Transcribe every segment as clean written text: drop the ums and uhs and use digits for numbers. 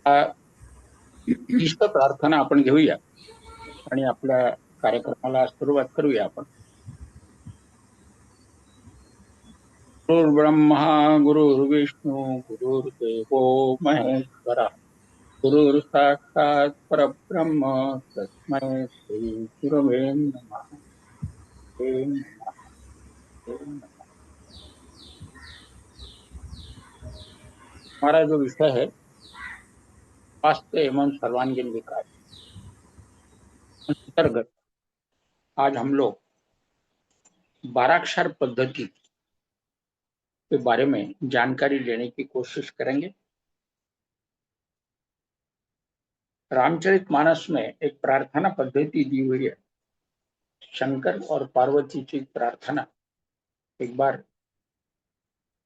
ईश्वर प्रार्थना आपण घेऊया आणि आपल्या कार्यक्रमाला सुरुवात करूया आपण. गुरुर्ब्रह्मा गुरुर्विष्णू गुरुर्देवो महेश्वरा गुरुर्साक्षात् परब्रह्म तस्मै श्री गुरवे नमः. हे नमः, हे नमः. हमारा जो विषय है स्वास्थ्य एवं सर्वांगीण विकास अंतर्गत आज हम लोग 12 पद्धति के बारे में जानकारी लेने की कोशिश करेंगे. रामचरितमानस में एक प्रार्थना पद्धति दी हुई है, शंकर और पार्वती की प्रार्थना. एक बार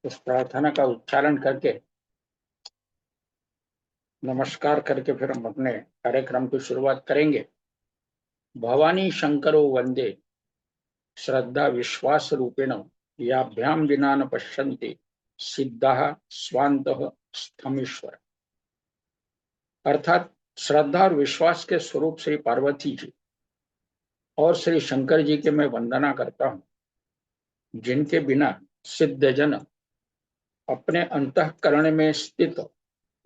उस प्रार्थना का उच्चारण करके नमस्कार करके फिर हम अपने कार्यक्रम की शुरुआत करेंगे. भवानी शंकरो वंदे श्रद्धा विश्वास रूपेण याभ्याम विना न पश्यन्ति सिद्धः स्वान्तः स्थमीश्वर. अर्थात श्रद्धा और विश्वास के स्वरूप श्री पार्वती जी और श्री शंकर जी के मैं वंदना करता हूं, जिनके बिना सिद्धजन अपने अंतःकरण में स्थित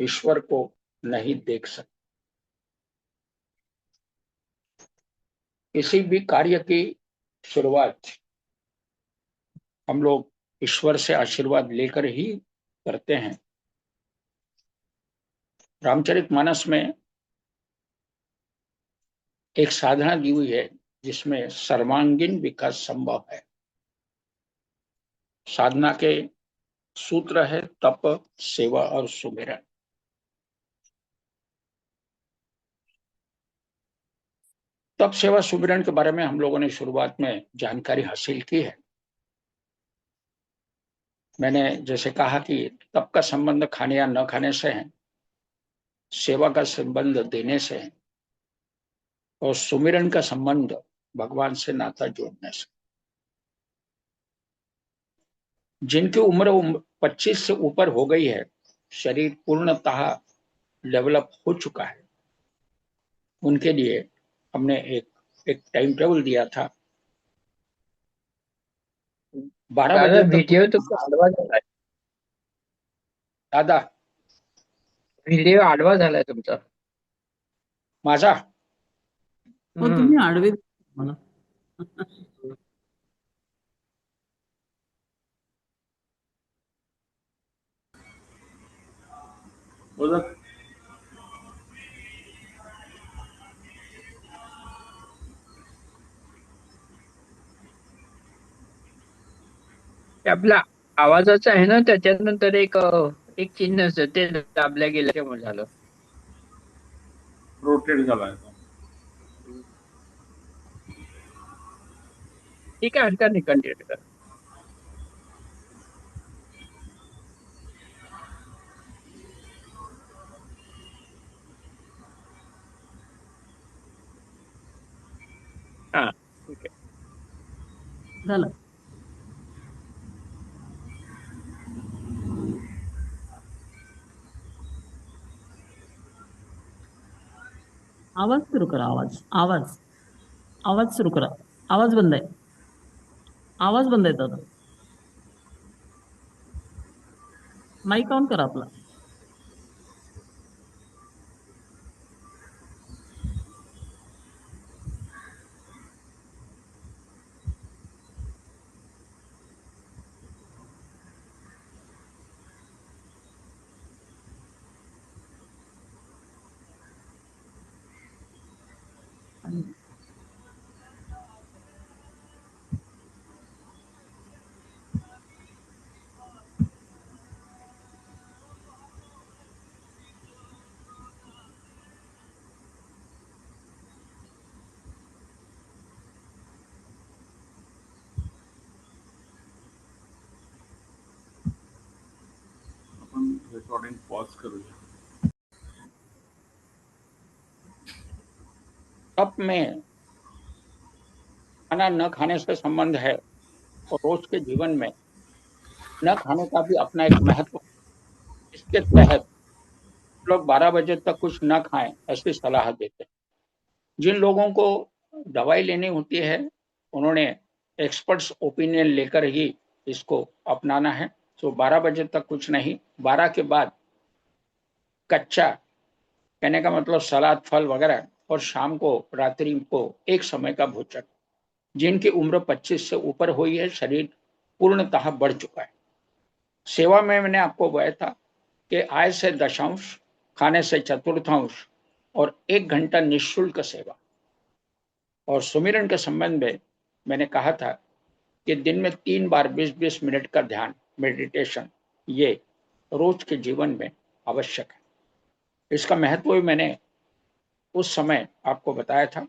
ईश्वर को नहीं देख सकते. किसी भी कार्य की शुरुआत हम लोग ईश्वर से आशीर्वाद लेकर ही करते हैं. रामचरितमानस में एक साधना दी हुई है जिसमें सर्वांगीण विकास संभव है. साधना के सूत्र है तप, सेवा और सुमिरन. तप, सेवा, सुमिरन के बारे में हम लोगों ने शुरुआत में जानकारी हासिल की है. मैंने जैसे कहा कि तप का संबंध खाने या न खाने से है, सेवा का संबंध देने से है और सुमिरन का संबंध भगवान से नाता जोड़ने से. जिनकी उम्र 25 से ऊपर हो गई है, शरीर पूर्णतः डेवलप हो चुका है, उनके लिए हमने एक टाइम टेबल दिया था. 12 बजे व्हिडिओ तुमचा आडवा झालाय. दादा व्हिडिओ आडवा झालाय तुमचा. माझा हो, तुम्ही आडवे मला. आपला आवाजाचा आहे ना, त्याच्यानंतर एक चिन्ह असतं ते दाबल्या गेलं तेव्हा झालं. रोटेट झालाय. ठीक आहे, हरकत नाही, कंटिन्यू करा. हा, ठीक आहे. झालं. आवाज सुरू करा. आवाज आवाज आवाज सुरू करा. आवाज बंद आहे. आवाज बंद आहे दादा. माईक ऑन करा आपला. आपण रेकॉर्डिंग पॉज करूया. तप में खाना न खाने से संबंध है और रोज के जीवन में न खाने का भी अपना एक महत्व. इसके तहत लोग 12 बजे तक कुछ न खाएं ऐसी सलाह देते हैं। जिन लोगों को दवाई लेनी होती है उन्होंने एक्सपर्ट्स ओपिनियन लेकर ही इसको अपनाना है। तो 12 बजे तक कुछ नहीं, 12 के बाद कच्चा, कहने का मतलब सलाद फल वगैरह, और शाम को रात्रि को एक समय का भोजन। जिनकी उम्र 25 से ऊपर हुई है, शरीर पूर्णतः बढ़ चुका है। सेवा में मैंने आपको बताया था कि आय से दशांश, खाने से चतुर्थांश और 1 घंटा निःशुल्क सेवा। और सुमिरन के संबंध में मैंने कहा था कि दिन में 3 बार 20-20 मिनट का ध्यान, मेडिटेशन, ये रोज के जीवन में आवश्यक है। इसका महत्व भी मैंने उस समय आपको बताया था।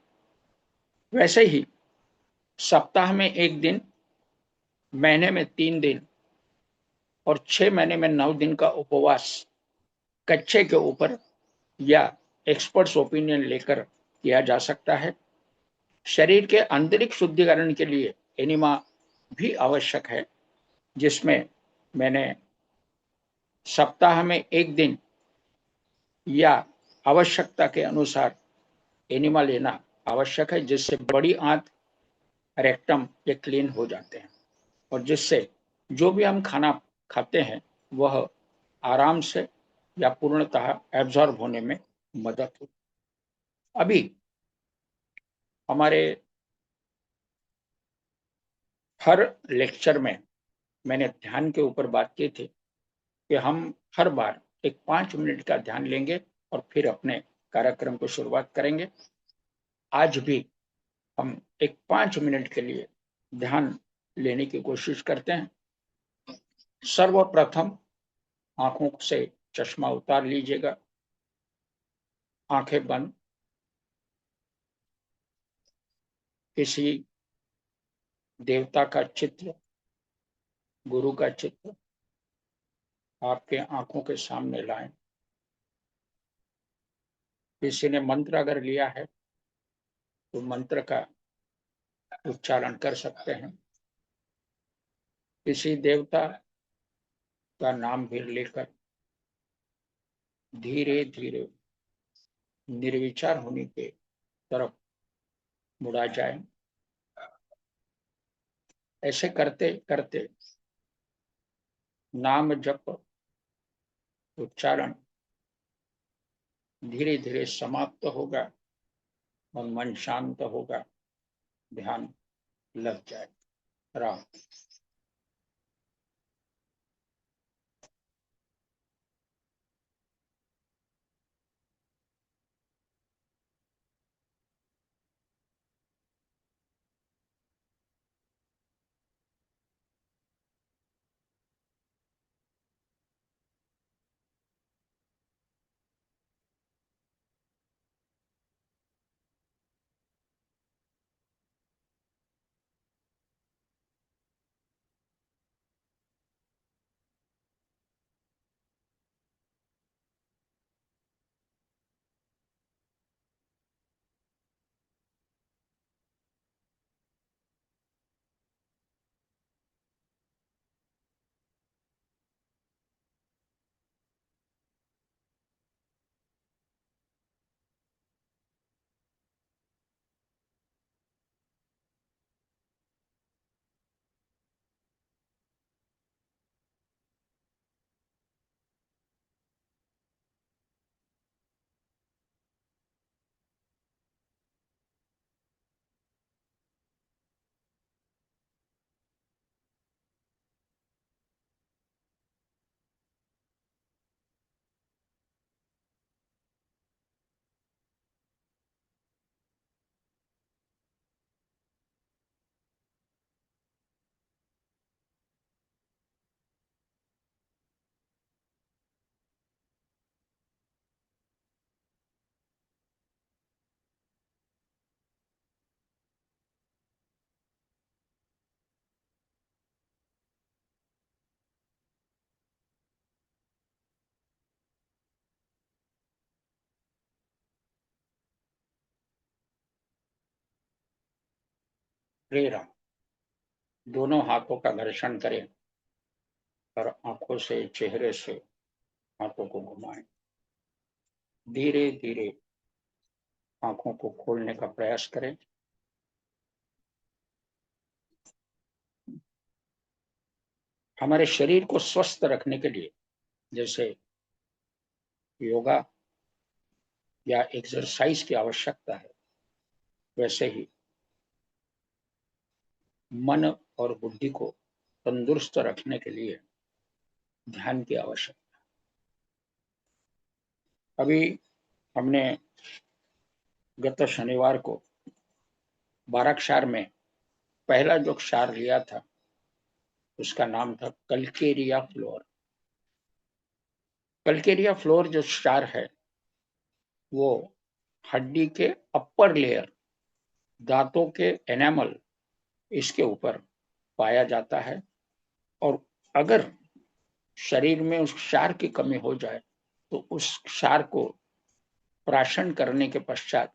वैसे ही सप्ताह में 1 दिन, महीने में 3 दिन और 6 महीने में 9 दिन का उपवास कच्चे के ऊपर या एक्सपर्ट्स ओपिनियन लेकर किया जा सकता है। शरीर के आंतरिक शुद्धिकरण के लिए एनिमा भी आवश्यक है, जिसमें मैंने सप्ताह में 1 दिन या आवश्यकता के अनुसार एनिमा लेना आवश्यक है, जिससे बड़ी आंत, रेक्टम ये क्लीन हो जाते हैं और जिससे जो भी हम खाना खाते हैं वह आराम से या पूर्णतः एब्जॉर्ब होने में मदद हो। अभी हमारे हर लेक्चर में मैंने ध्यान के ऊपर बात की थी कि हम हर बार एक 5 मिनट का ध्यान लेंगे और फिर अपने कार्यक्रम को शुरुआत करेंगे। आज भी हम एक 5 मिनट के लिए ध्यान लेने की कोशिश करते हैं। सर्वप्रथम आंखों से चश्मा उतार लीजिएगा, आंखें बंद। किसी देवता का चित्र, गुरु का चित्र आपके आंखों के सामने लाएं। किसी ने मंत्र अगर लिया है तो मंत्र का उच्चारण कर सकते हैं। किसी देवता का नाम भी लेकर धीरे धीरे निर्विचार होने के तरफ मुड़ा जाए। ऐसे करते करते नाम जप उच्चारण धीरे धीरे समाप्त होगा और मन शांत होगा, ध्यान लग जाए। राम। श्री राम। दोनों हाथों का घर्षण करें और आंखों से, चेहरे से हाथों को घुमाएं। धीरे धीरे आंखों को खोलने का प्रयास करें। हमारे शरीर को स्वस्थ रखने के लिए जैसे योगा या एक्सरसाइज की आवश्यकता है, वैसे ही मन और बुद्धि को तंदुरुस्त रखने के लिए ध्यान की आवश्यकता। अभी हमने गत शनिवार को 12 क्षार में पहला जो क्षार लिया था उसका नाम था कल्केरिया फ्लोर। कल्केरिया फ्लोर जो क्षार है वो हड्डी के अपर लेयर, दांतों के एनामल, इसके ऊपर पाया जाता है। और अगर शरीर में उस क्षार की कमी हो जाए तो उस क्षार को प्राशन करने के पश्चात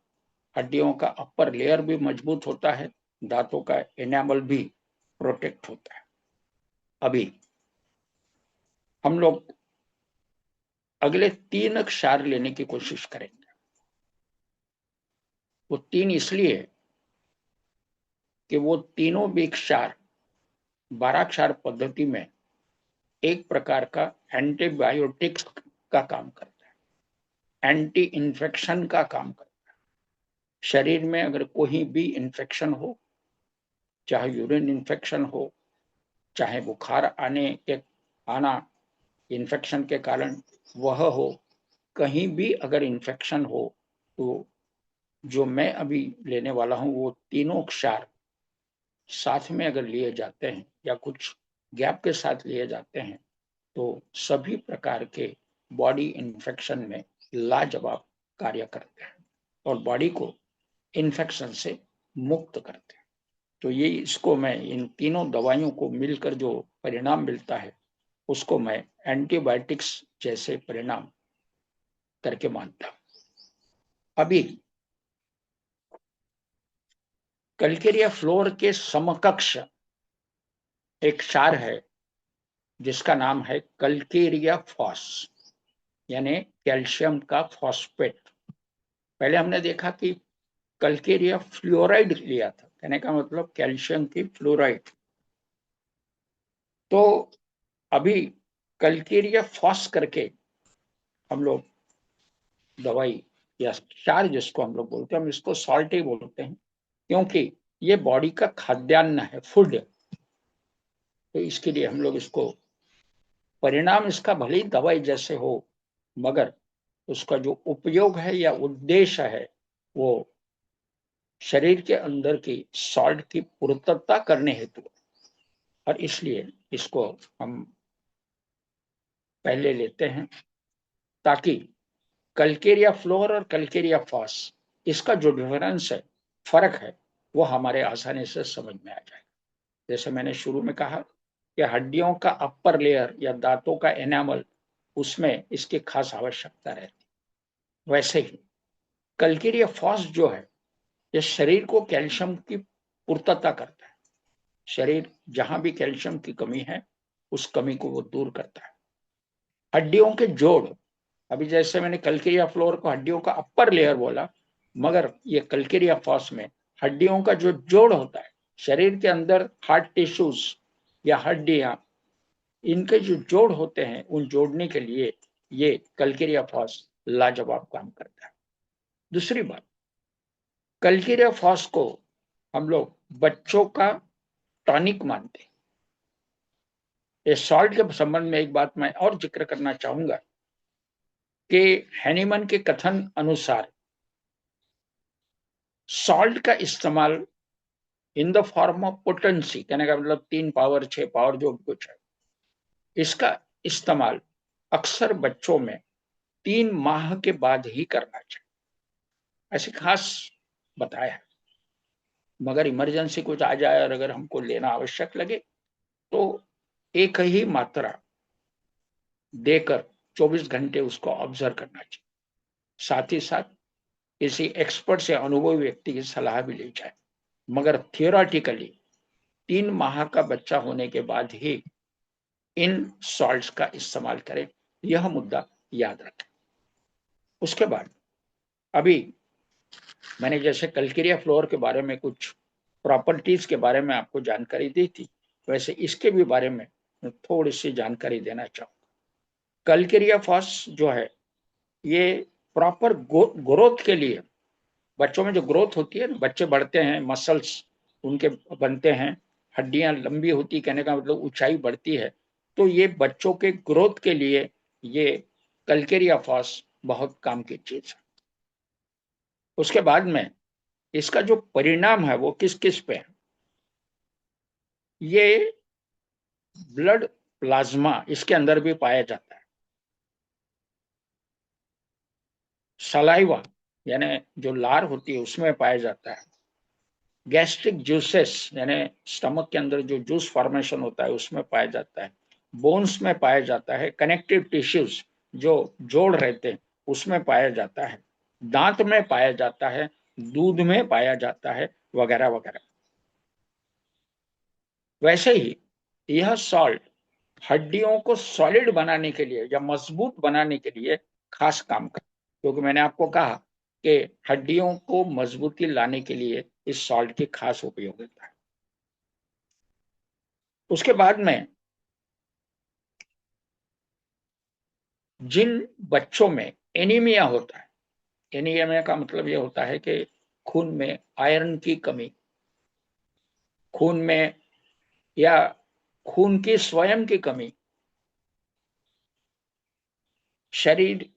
हड्डियों का अपर लेयर भी मजबूत होता है, दांतों का एनामल भी प्रोटेक्ट होता है। अभी हम लोग अगले 3 क्षार लेने की कोशिश करेंगे। वो 3 इसलिए कि वो तीनों भी क्षार 12 क्षार पद्धति में एक प्रकार का एंटीबायोटिक्स का काम करता है, एंटी इन्फेक्शन का काम करता है। शरीर में अगर कोई भी इन्फेक्शन हो, चाहे यूरिन इन्फेक्शन हो, चाहे बुखार आना इन्फेक्शन के कारण वह हो, कहीं भी अगर इन्फेक्शन हो तो जो मैं अभी लेने वाला हूं वो तीनों क्षार साथ में अगर लिए जाते हैं या कुछ गैप के साथ लिए जाते हैं तो सभी प्रकार के बॉडी इन्फेक्शन में लाजवाब कार्य करते हैं और बॉडी को इन्फेक्शन से मुक्त करते हैं। तो ये इसको मैं इन तीनों दवाइयों को मिलकर जो परिणाम मिलता है उसको मैं एंटीबायोटिक्स जैसे परिणाम करके मानता हूं। अभी कल्केरिया फ्लोर के समकक्ष एक क्षार है जिसका नाम है कल्केरिया फॉस, यानी कैल्शियम का फॉस्फेट। पहले हमने देखा कि कल्केरिया फ्लोराइड लिया था, कहने का मतलब कैल्शियम की फ्लोराइड। तो अभी कल्केरिया फॉस करके हम लोग दवाई या क्षार जिसको हम लोग बोलते हैं, हम इसको सॉल्ट ही बोलते हैं क्योंकि ये बॉडी का खाद्यान्न है, फूड। तो इसके लिए हम लोग इसको, परिणाम इसका भले ही दवाई जैसे हो मगर उसका जो उपयोग है या उद्देश्य है वो शरीर के अंदर की सॉल्ट की पूर्तता करने हेतु, और इसलिए इसको हम पहले लेते हैं ताकि कल्केरिया फ्लोर और कल्केरिया फॉस इसका जो डिफरेंस है, फर्क है, वो हमारे आसानी से समझ में आ जाए। जैसे मैंने शुरू में कहा कि हड्डियों का अपर लेयर या दांतों का एनामल, उसमें इसकी खास आवश्यकता रहती, वैसे ही कल्केरिया फॉस जो है ये शरीर को कैल्शियम की पूर्तता करता है। शरीर जहां भी कैल्शियम की कमी है उस कमी को वो दूर करता है। हड्डियों के जोड़, अभी जैसे मैंने कल्केरिया फ्लोर को हड्डियों का अपर लेयर बोला, मगर ये कल्केरिया फॉस में हड्डियों का जो जोड़ होता है, शरीर के अंदर हार्ट टिश्यूज या हड्डियां, इनके जो जोड़ होते हैं उन जोड़ने के लिए ये कल्केरिया फॉस लाजवाब काम करता है। दूसरी बात, कल्केरिया फॉस को हम लोग बच्चों का टॉनिक मानते हैं। इस सॉल्ट के संबंध में एक बात मैं और जिक्र करना चाहूंगा कि हैनीमन के कथन अनुसार सॉल्ट का इस्तेमाल in the form of potency, कहने का मतलब 3 पावर 6 पावर जो कुछ है, इसका इस्तेमाल अक्सर बच्चों में 3 माह के बाद ही करना चाहिए, ऐसे खास बताया है। मगर इमरजेंसी कुछ आ जाए और अगर हमको लेना आवश्यक लगे तो एक ही मात्रा देकर 24 घंटे उसको ऑब्जर्व करना चाहिए। साथ ही साथ किसी एक्सपर्ट से, अनुभवी व्यक्ति की सलाह भी ली जाए, मगर थियोरेटिकली 3 माह का बच्चा होने के बाद ही इन सॉल्ट्स का इस्तेमाल करें, यह मुद्दा याद रखें। उसके बाद अभी मैंने जैसे कल्केरिया फ्लोर के बारे में कुछ प्रॉपर्टीज के बारे में आपको जानकारी दी थी, वैसे इसके भी बारे में मैं थोड़ी सी जानकारी देना चाहूंगा। कल्केरिया फॉस जो है ये प्रॉपर ग्रोथ के लिए, बच्चों में जो ग्रोथ होती है ना, बच्चे बढ़ते हैं, मसल्स उनके बनते हैं, हड्डियां लंबी होती, कहने का मतलब ऊंचाई बढ़ती है, तो ये बच्चों के ग्रोथ के लिए ये कल्केरिया फॉस बहुत काम की चीज है। उसके बाद में इसका जो परिणाम है वो किस किस पे है, ये ब्लड प्लाज्मा इसके अंदर भी पाया जाता है, सलाइवा यानी जो लार होती है उसमें पाया जाता है, गैस्ट्रिक जूसेस यानी स्टमक के अंदर जो जूस फॉर्मेशन होता है उसमें पाया जाता है, बोन्स में पाया जाता है, कनेक्टिव टिश्यूज जो जोड़ रहते हैं उसमें पाया जाता है, दांत में पाया जाता है, दूध में पाया जाता है, वगैरह वगैरह। वैसे ही यह सॉल्ट हड्डियों को सॉलिड बनाने के लिए या मजबूत बनाने के लिए खास काम करता है, क्योंकि मैंने आपको कहा कि हड्डियों को मजबूती लाने के लिए इस सॉल्ट की खास उपयोगिता है। उसके बाद में जिन बच्चों में एनीमिया होता है, एनीमिया का मतलब यह होता है कि खून में आयरन की कमी, खून में या खून की स्वयं की कमी, शरीर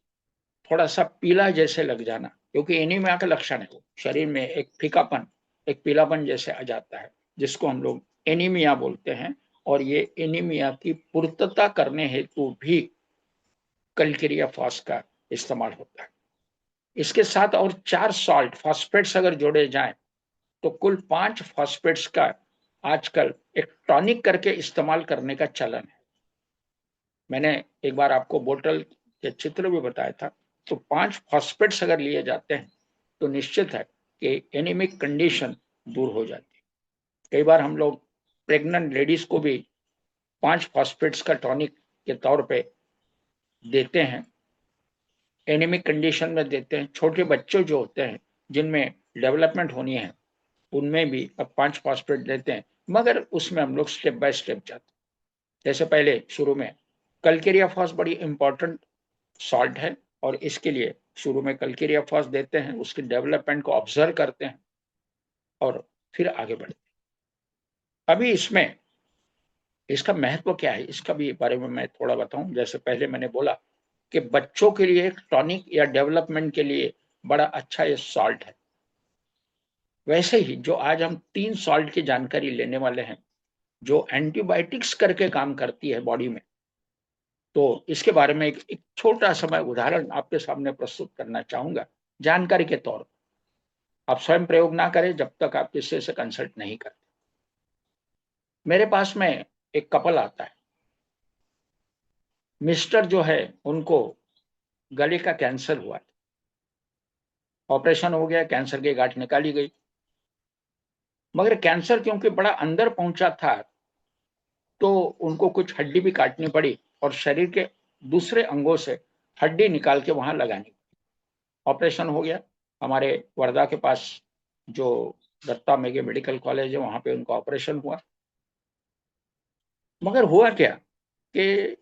थोड़ा सा पीला जैसे लग जाना, क्योंकि एनीमिया का लक्षण है वो, शरीर में एक फीकापन, एक पीलापन जैसे आ जाता है, जिसको हम लोग एनीमिया बोलते हैं। और ये एनीमिया की पूर्तता करने हेतु भी कल्केरिया फॉस का इस्तेमाल होता है। इसके साथ और 4 सॉल्ट फॉस्फेट्स अगर जोड़े जाएं तो कुल 5 फॉस्फेट्स का आजकल एक टॉनिक करके इस्तेमाल करने का चलन है। मैंने एक बार आपको बोतल के चित्र भी बताया था। तो 5 फॉस्फेट्स अगर लिए जाते हैं तो निश्चित है कि एनीमिक कंडीशन दूर हो जाती है। कई बार हम लोग प्रेग्नेंट लेडीज को भी 5 फॉस्फेट्स का टॉनिक के तौर पे देते हैं, एनीमिक कंडीशन में देते हैं। छोटे बच्चे जो होते हैं जिनमें डेवलपमेंट होनी है उनमें भी अब 5 फॉस्फेट देते हैं, मगर उसमें हम लोग स्टेप बाय स्टेप जाते हैं। जैसे पहले शुरू में कल्केरिया फॉस बड़ी इंपॉर्टेंट सॉल्ट है और इसके लिए शुरू में कल्केरिया फॉस देते हैं, उसके डेवलपमेंट को ऑब्जर्व करते हैं और फिर आगे बढ़ते हैं। अभी इसमें इसका महत्व क्या है, इसका भी बारे में मैं थोड़ा बताऊं। जैसे पहले मैंने बोला कि बच्चों के लिए एक टॉनिक या डेवलपमेंट के लिए बड़ा अच्छा ये सॉल्ट है, वैसे ही जो आज हम 3 सॉल्ट की जानकारी लेने वाले हैं जो एंटीबायोटिक्स करके काम करती है बॉडी में, तो इसके बारे में एक छोटा सा मैं उदाहरण आपके सामने प्रस्तुत करना चाहूंगा जानकारी के तौर पर। आप स्वयं प्रयोग ना करें जब तक आप किसी से कंसल्ट नहीं करते। मेरे पास में एक कपल आता है, मिस्टर जो है उनको गले का कैंसर हुआ, ऑपरेशन हो गया, कैंसर की गांठ निकाली गई, मगर कैंसर क्योंकि बड़ा अंदर पहुंचा था तो उनको कुछ हड्डी भी काटनी पड़ी और शरीर के दूसरे अंगों से हड्डी निकाल के वहां लगानी। ऑपरेशन हो गया, हमारे वर्धा के पास जो दत्ता मेघे मेडिकल कॉलेज है वहां पे उनका ऑपरेशन हुआ। मगर हुआ क्या कि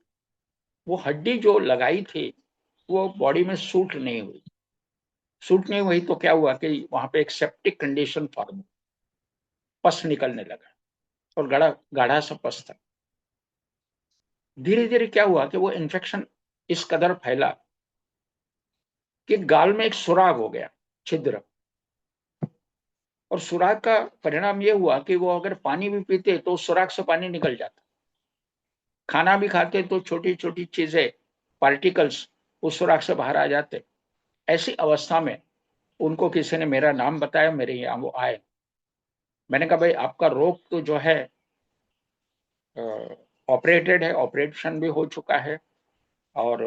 वो हड्डी जो लगाई थी वो बॉडी में सूट नहीं हुई। सूट नहीं हुई तो क्या हुआ कि वहां पे एक सेप्टिक कंडीशन फॉर्म, पस निकलने लगा और गाढ़ा गाढ़ा सा पस था। धीरे धीरे क्या हुआ कि वो इन्फेक्शन इस कदर फैला कि गाल में एक सुराग हो गया, छिद्र। और सुराग का परिणाम ये हुआ कि वो अगर पानी भी पीते तो सुराग से पानी निकल जाता, खाना भी खाते तो छोटी छोटी चीजें, पार्टिकल्स उस सुराग से बाहर आ जाते। ऐसी अवस्था में उनको किसी ने मेरा नाम बताया, मेरे यहाँ वो आए। मैंने कहा भाई आपका रोग तो जो है ऑपरेटेड है, ऑपरेशन भी हो चुका है और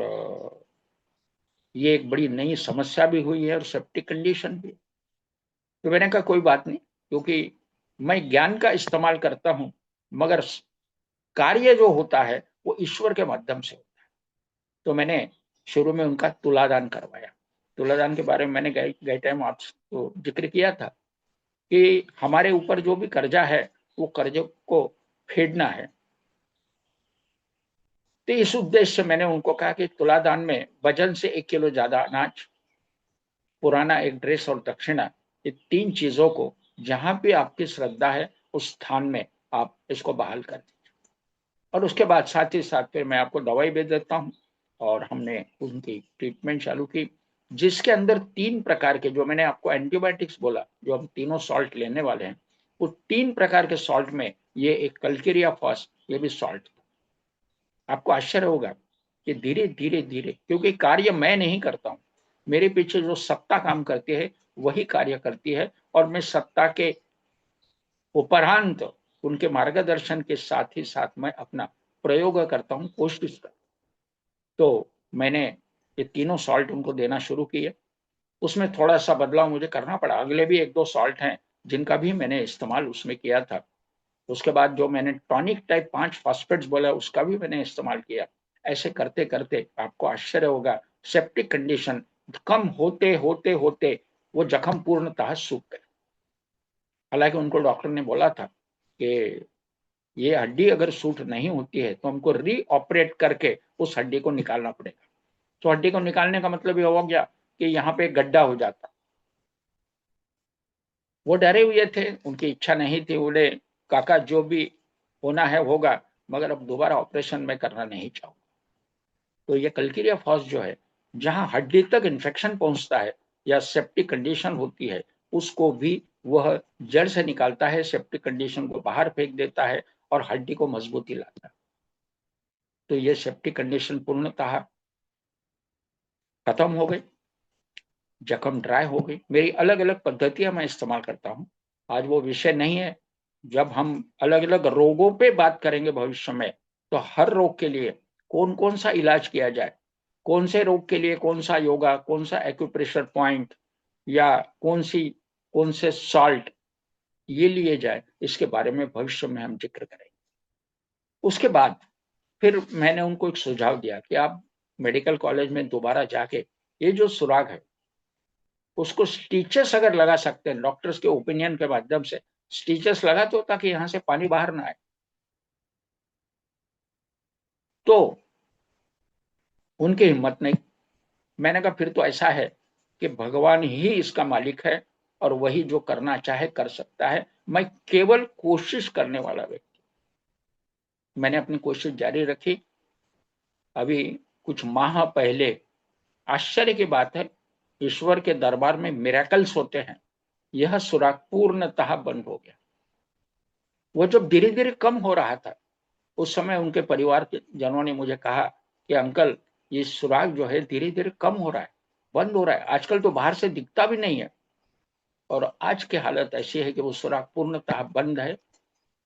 ये एक बड़ी नई समस्या भी हुई है और सेप्टिक कंडीशन भी। तो मैंने कहा कोई बात नहीं, क्योंकि मैं ज्ञान का इस्तेमाल करता हूं मगर कार्य जो होता है वो ईश्वर के माध्यम से होता है। तो मैंने शुरू में उनका तुलादान करवाया। तुलादान के बारे में मैंने गए टाइम आपको जिक्र किया था कि हमारे ऊपर जो भी कर्जा है वो कर्ज को फेडना है। तो इस उद्देश्य से मैंने उनको कहा कि तुलादान में वजन से 1 किलो ज्यादा अनाज, पुराना एक ड्रेस और दक्षिणा, ये 3 चीजों को जहां भी आपकी श्रद्धा है उस स्थान में आप इसको बहाल कर दीजिए। और उसके बाद साथ ही साथ फिर मैं आपको दवाई भेज देता हूँ। और हमने उनकी ट्रीटमेंट चालू की, जिसके अंदर 3 प्रकार के, जो मैंने आपको एंटीबायोटिक्स बोला, जो हम तीनों सॉल्ट लेने वाले हैं, वो 3 प्रकार के सॉल्ट में ये एक कल्केरिया फॉस, ये भी सॉल्ट। आपको आश्चर्य होगा कि धीरे धीरे धीरे, क्योंकि कार्य मैं नहीं करता हूं, मेरे पीछे जो सत्ता काम करती है वही कार्य करती है, और मैं सत्ता के उपरांत उनके मार्गदर्शन के साथ ही साथ मैं अपना प्रयोग करता हूं, कोशिश करता हूं। तो मैंने ये तीनों सॉल्ट उनको देना शुरू किए। उसमें थोड़ा सा बदलाव मुझे करना पड़ा, अगले भी 1-2 सॉल्ट हैं जिनका भी मैंने इस्तेमाल उसमें किया था। उसके बाद जो मैंने टॉनिक टाइप 5 फॉस्फेट्स बोला उसका भी मैंने इस्तेमाल किया। ऐसे करते करते आपको आश्चर्य होगा, सेप्टिक कंडीशन कम होते होते होते वो जख्म पूर्णतः सूख गए। हालांकि उनको डॉक्टर ने बोला था कि ये हड्डी अगर सूट नहीं होती है तो हमको रीऑपरेट करके उस हड्डी को निकालना पड़ेगा। तो हड्डी को निकालने का मतलब ये हो गया कि यहाँ पे गड्ढा हो जाता। वो डरे हुए थे, उनकी इच्छा नहीं थी, बोले काका जो भी होना है होगा, मगर अब दोबारा ऑपरेशन में करना नहीं चाहूंगा। तो ये कल्कीरिया फॉस जो है, जहां हड्डी तक इन्फेक्शन पहुंचता है या सेप्टिक कंडीशन होती है, उसको भी वह जड़ से निकालता है, सेप्टिक कंडीशन को बाहर फेंक देता है और हड्डी को मजबूती लाता है। तो ये सेप्टिक कंडीशन पूर्णतः खत्म हो गई, जख्म ड्राई हो गई। मेरी अलग अलग पद्धतियां मैं इस्तेमाल करता हूं, आज वो विषय नहीं है। जब हम अलग अलग रोगों पे बात करेंगे भविष्य में, तो हर रोग के लिए कौन कौन सा इलाज किया जाए, कौन से रोग के लिए कौन सा योगा, कौन सा एक्यूप्रेशर पॉइंट, या कौन से सॉल्ट ये लिए जाए, इसके बारे में भविष्य में हम जिक्र करेंगे। उसके बाद फिर मैंने उनको एक सुझाव दिया कि आप मेडिकल कॉलेज में दोबारा जाके ये जो सुराग है उसको स्टीचेस अगर लगा सकते हैं, डॉक्टर्स के ओपिनियन के माध्यम से स्टीचेस लगा तो, ताकि यहां से पानी बाहर ना आए। तो उनकी हिम्मत नहीं। मैंने कहा फिर तो ऐसा है कि भगवान ही इसका मालिक है और वही जो करना चाहे कर सकता है, मैं केवल कोशिश करने वाला व्यक्ति। मैंने अपनी कोशिश जारी रखी। अभी कुछ माह पहले, आश्चर्य की बात है, ईश्वर के दरबार में मिरेकल्स होते हैं, यह सुराग पूर्णतः बंद हो गया। वो जब धीरे धीरे कम हो रहा था, उस समय उनके परिवार के जनों ने मुझे कहा कि अंकल ये सुराग जो है धीरे धीरे कम हो रहा है, बंद हो रहा है, आजकल तो बाहर से दिखता भी नहीं है। और आज की हालत ऐसी है कि वो सुराग पूर्णतः बंद है।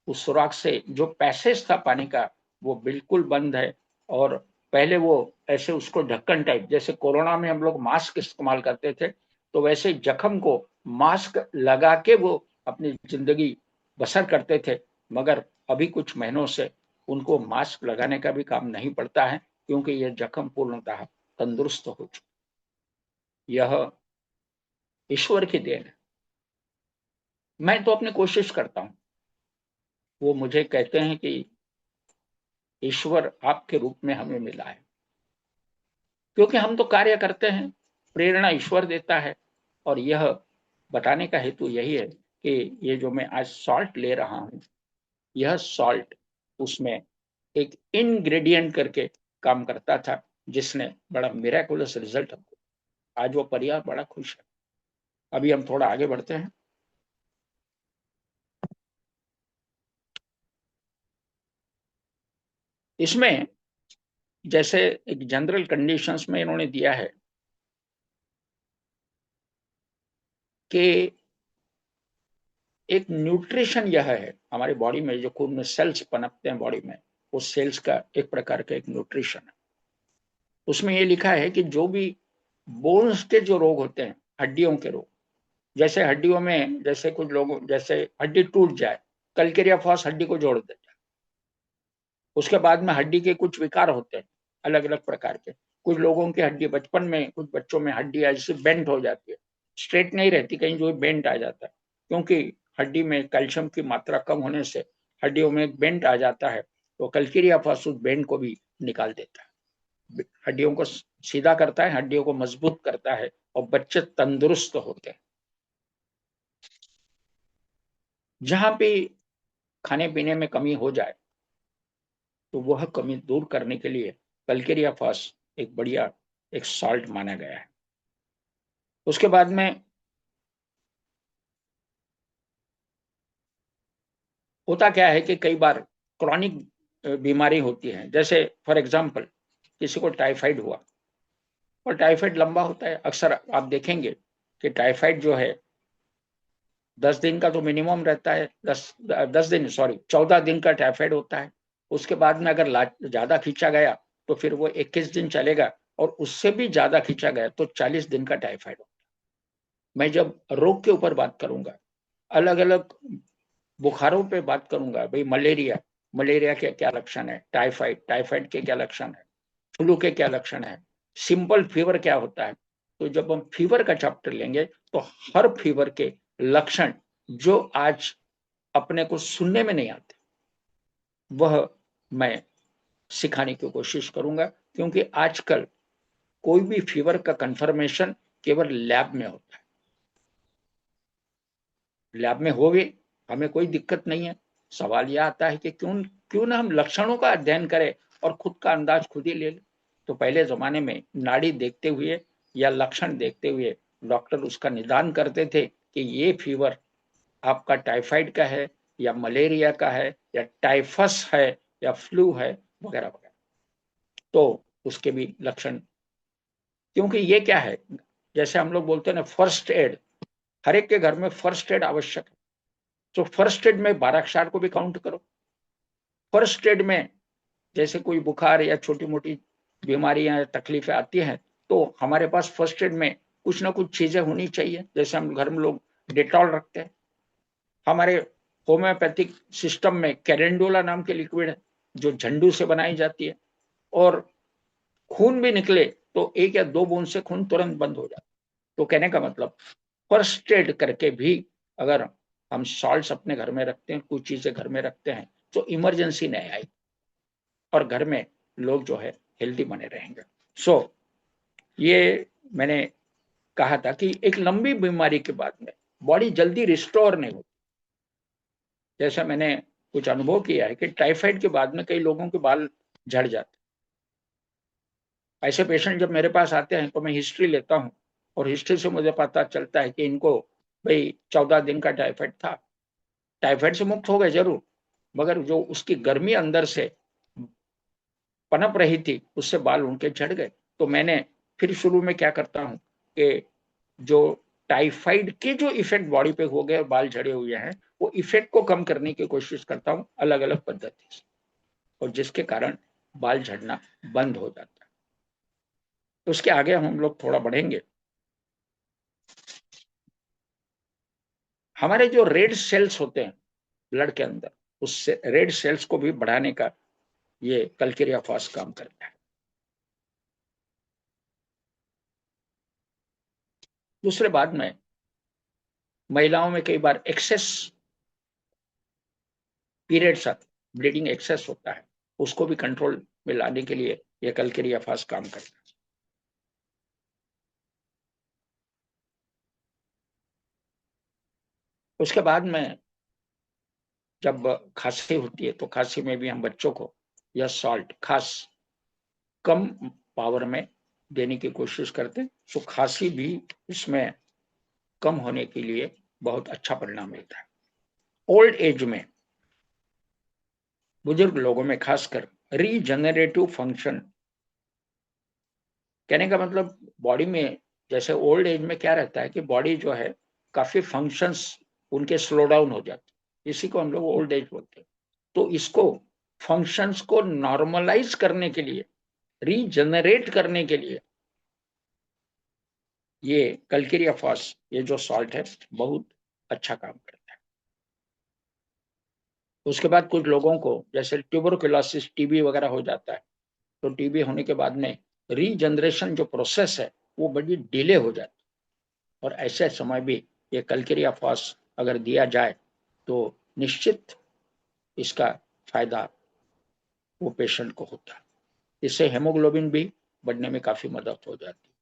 उस सुराग से जो पैसेज था पानी का वो बिल्कुल बंद है। और पहले वो ऐसे उसको ढक्कन टाइप, जैसे कोरोना में हम लोग मास्क इस्तेमाल करते थे, तो वैसे जख्म को मास्क लगा के वो अपनी जिंदगी बसर करते थे। मगर अभी कुछ महीनों से उनको मास्क लगाने का भी काम नहीं पड़ता है, क्योंकि यह जख्म पूर्णतः तंदुरुस्त हो चुका। यह ईश्वर की देन है। मैं तो अपनी कोशिश करता हूं, वो मुझे कहते हैं कि ईश्वर आपके रूप में हमें मिला है, क्योंकि हम तो कार्य करते हैं, प्रेरणा ईश्वर देता है। और यह बताने का हेतु यही है कि ये जो मैं आज सॉल्ट ले रहा हूं, यह सॉल्ट उसमें एक इनग्रेडिएंट करके काम करता था, जिसने बड़ा मिरेकुलस रिजल्ट हमको। आज वो परिवार बड़ा खुश है। अभी हम थोड़ा आगे बढ़ते हैं। इसमें जैसे एक जनरल कंडीशंस में इन्होंने दिया है कि एक न्यूट्रिशन यह है, हमारी बॉडी में जो खून में सेल्स पनपते हैं बॉडी में, उस सेल्स का एक प्रकार का एक न्यूट्रिशन है। उसमें ये लिखा है कि जो भी बोन्स के जो रोग होते हैं, हड्डियों के रोग, जैसे हड्डियों में जैसे कुछ लोगों, जैसे हड्डी टूट जाए, कल्केरिया फॉस हड्डी को जोड़ देता है। उसके बाद में हड्डी के कुछ विकार होते हैं अलग अलग प्रकार के, कुछ लोगों की हड्डी बचपन में, कुछ बच्चों में हड्डी ऐसे बेंट हो जाती है, स्ट्रेट नहीं रहती, कहीं जो बेंट आ जाता है, क्योंकि हड्डी में कैल्शियम की मात्रा कम होने से हड्डियों में बेंट आ जाता है। तो कल्किरिया फॉस उस बेंट को भी निकाल देता है, हड्डियों को सीधा करता है, हड्डियों को मजबूत करता है और बच्चे तंदुरुस्त होते हैं। जहां पे खाने पीने में कमी हो जाए तो वह कमी दूर करने के लिए कल्केरिया फॉस एक बढ़िया एक सॉल्ट माना गया है। उसके बाद में होता क्या है कि कई बार क्रॉनिक बीमारी होती है, जैसे फॉर एग्जांपल किसी को टाइफाइड हुआ, और टाइफाइड लंबा होता है, अक्सर आप देखेंगे कि टाइफाइड जो है 10 दिन का तो मिनिमम रहता है, 10 दिन, सॉरी 14 दिन का टाइफाइड होता है। उसके बाद में अगर ज्यादा खींचा गया तो फिर वो 21 दिन चलेगा, और उससे भी ज्यादा खींचा गया तो 40 दिन का टाइफाइड होता है। मैं जब रोग के ऊपर बात करूंगा, अलग अलग बुखारों पे बात करूंगा, भाई मलेरिया, मलेरिया के क्या लक्षण है, टाइफाइड, टाइफाइड के क्या लक्षण है, फ्लू के क्या लक्षण है, सिंपल फीवर क्या होता है। तो जब हम फीवर का चैप्टर लेंगे तो हर फीवर के लक्षण जो आज अपने को सुनने में नहीं आते वह मैं सिखाने की कोशिश करूंगा, क्योंकि आजकल कोई भी फीवर का कंफर्मेशन केवल लैब में होता है। लैब में हो गए, हमें कोई दिक्कत नहीं है। सवाल यह आता है कि क्यों क्यों ना हम लक्षणों का अध्ययन करें और खुद का अंदाज खुद ही ले लें। तो पहले जमाने में नाड़ी देखते हुए या लक्षण देखते हुए डॉक्टर उसका निदान करते थे कि ये फीवर आपका टाइफाइड का है या मलेरिया का है या टाइफस है या फ्लू है वगैरह वगैरह। तो उसके भी लक्षण, क्योंकि ये क्या है, जैसे हम लोग बोलते हैं ना फर्स्ट एड, हर एक के घर में फर्स्ट एड आवश्यक है। तो फर्स्ट एड में 12 अक्षर को भी काउंट करो। फर्स्ट एड में जैसे कोई बुखार या छोटी मोटी बीमारियां या तकलीफें आती हैं तो हमारे पास फर्स्ट एड में कुछ ना कुछ चीजें होनी चाहिए। जैसे हम घर में लोग डेटॉल रखते हैं, हमारे होम्योपैथिक सिस्टम में कैरेंडोला नाम के लिक्विड है जो झंडू से बनाई जाती है, और खून भी निकले तो 1 या 2 बूंद से खून तुरंत बंद हो जाता है। तो कहने का मतलब फर्स्ट एड करके भी अगर हम सॉल्ट्स अपने घर में रखते हैं, कुछ चीजें घर में रखते हैं, तो इमरजेंसी नहीं आई और घर में लोग जो है हेल्दी बने रहेंगे। सो ये मैंने कहा था कि एक लंबी बीमारी के बाद में बॉडी जल्दी रिस्टोर नहीं होती। जैसा मैंने कुछ अनुभव किया है कि टाइफाइड के बाद में कई लोगों के बाल झड़ जाते। ऐसे पेशेंट जब मेरे पास आते हैं तो मैं हिस्ट्री लेता हूँ, और हिस्ट्री से मुझे पता चलता है कि इनको भाई 14 दिन का टाइफाइड था। टाइफाइड से मुक्त हो गए जरूर, मगर जो उसकी गर्मी अंदर से पनप रही थी उससे बाल उनके झड़ गए। तो मैंने फिर शुरू में क्या करता हूँ कि जो टाइफाइड के जो इफेक्ट बॉडी पे हो गए और बाल झड़े हुए हैं, वो इफेक्ट को कम करने की कोशिश करता हूँ अलग अलग पद्धति से, और जिसके कारण बाल झड़ना बंद हो जाता है। तो उसके आगे हम लोग थोड़ा बढ़ेंगे। हमारे जो रेड सेल्स होते हैं ब्लड के अंदर, उससे रेड सेल्स को भी बढ़ाने का ये कल्केरिया फॉस काम करता है। दूसरे बाद में महिलाओं में कई बार एक्सेस पीरियड्स आते, ब्लीडिंग एक्सेस होता है, उसको भी कंट्रोल में लाने के लिए यह कल्केरिया फॉस काम करता है। उसके बाद में जब खांसी होती है तो खांसी में भी हम बच्चों को यह सॉल्ट खास कम पावर में देने की कोशिश करते हैं, तो खांसी भी इसमें कम होने के लिए बहुत अच्छा परिणाम मिलता है। ओल्ड एज में बुजुर्ग लोगों में खासकर रीजनरेटिव फंक्शन, कहने का मतलब बॉडी में, जैसे ओल्ड एज में क्या रहता है कि बॉडी जो है काफी फंक्शंस उनके स्लो डाउन हो जाते हैं, इसी को हम लोग ओल्ड एज बोलते हैं। तो इसको फंक्शंस को नॉर्मलाइज करने के लिए, रीजनरेट करने के लिए ये कल्केरिया फॉस, ये जो सॉल्ट है बहुत अच्छा काम करता है। उसके बाद कुछ लोगों को जैसे ट्यूबरकुलोसिस, टीबी वगैरह हो जाता है, तो टीबी होने के बाद में रीजनरेशन जो प्रोसेस है वो बड़ी डिले हो जाती है। और ऐसे समय भी ये कलकेरिया फॉस अगर दिया जाए तो निश्चित इसका फायदा वो पेशेंट को होता है। इससे हेमोग्लोबिन भी बढ़ने में काफी मदद हो जाती है।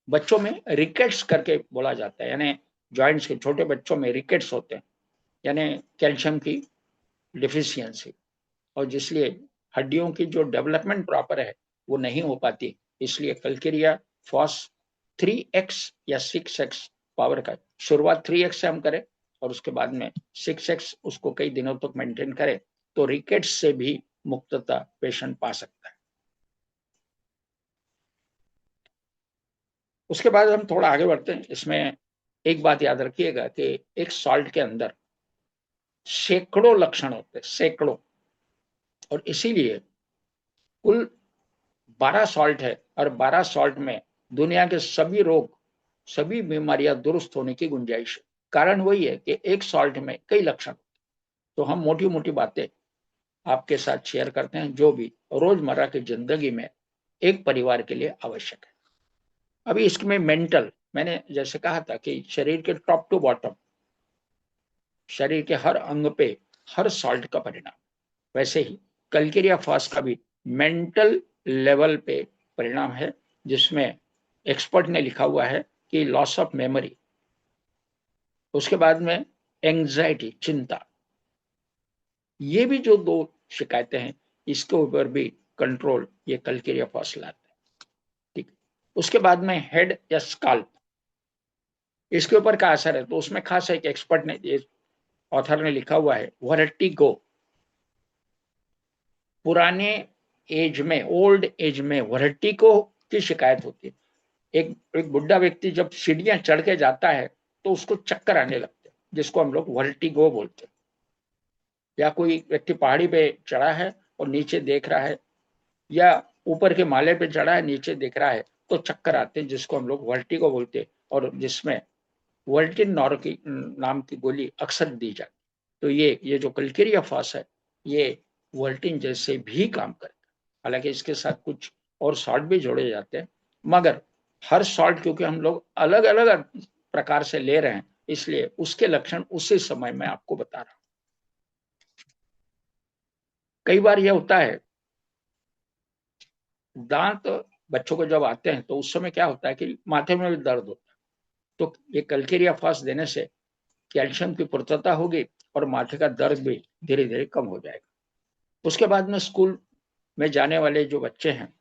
बच्चों में रिकेट्स करके बोला जाता है, यानी जॉइंट्स के छोटे बच्चों में रिकेट्स होते हैं, यानी कैल्शियम की डिफिशियंसी, और जिसलिए हड्डियों की जो डेवलपमेंट प्रॉपर है वो नहीं हो पाती। इसलिए कलकेरिया फॉस 3x या 6x पावर का, शुरुआत 3x से हम करें और उसके बाद में 6x उसको कई दिनों तक मेंटेन करें तो रिकेट्स से भी मुक्तता पेशेंट पा सकता है। उसके बाद हम थोड़ा आगे बढ़ते हैं। इसमें एक बात याद रखिएगा कि एक सॉल्ट के अंदर सैकड़ों लक्षण होते हैं, सैकड़ों, और इसीलिए कुल 12 सॉल्ट है और 12 सॉल्ट में दुनिया के सभी रोग, सभी बीमारियां दुरुस्त होने की गुंजाइश है। कारण वही है कि एक सॉल्ट में कई लक्षण। तो हम मोटी मोटी बातें आपके साथ शेयर करते हैं जो भी रोजमर्रा की जिंदगी में एक परिवार के लिए आवश्यक है। अभी इसमें मेंटल, मैंने जैसे कहा था कि शरीर के टॉप टू बॉटम, शरीर के हर अंग पे हर सॉल्ट का परिणाम, वैसे ही कलकेरिया फॉस का भी मेंटल लेवल पे परिणाम है, जिसमें एक्सपर्ट ने लिखा हुआ है कि लॉस ऑफ मेमोरी, उसके बाद में एंजाइटी, चिंता, ये भी जो दो शिकायतें हैं इसके ऊपर भी कंट्रोल ये कलकेरिया फॉस लाता है। ठीक, उसके बाद में हेड या स्काल्प, इसके ऊपर का असर है। तो उसमें खास है कि एक्सपर्ट ने, ऑथर ने लिखा हुआ है, वर्टिगो, पुराने एज में, ओल्ड एज में वर्टिगो की शिकायत होती है। एक बुढ़ा व्यक्ति जब सीढ़ियां चढ़ के जाता है तो उसको चक्कर आने लगते हैं, जिसको हम लोग वर्टिगो बोलते हैं। या कोई व्यक्ति पहाड़ी पे चढ़ा है और नीचे देख रहा है, या ऊपर के माले पे चढ़ा है नीचे देख रहा है, तो चक्कर आते हैं, जिसको हम लोग वर्टिगो बोलते हैं, और जिसमें वर्टिन नॉर की नाम की गोली अक्सर दी जाती। तो ये जो कलकेरिया फॉस है ये वर्टिन जैसे भी काम करता है। हालांकि इसके साथ कुछ और सॉल्ट भी जोड़े जाते हैं, मगर हर सॉल्ट क्योंकि हम लोग अलग अलग प्रकार से ले रहे हैं, इसलिए उसके लक्षण उसी समय में आपको बता रहा हूं। कई बार यह होता है, दांत बच्चों को जब आते हैं तो उस समय क्या होता है कि माथे में भी दर्द होता है। तो ये कलकेरिया फॉस देने से कैल्शियम की पूर्तता होगी और माथे का दर्द भी धीरे धीरे कम हो जाएगा। उसके बाद में स्कूल में जाने वाले जो बच्चे हैं,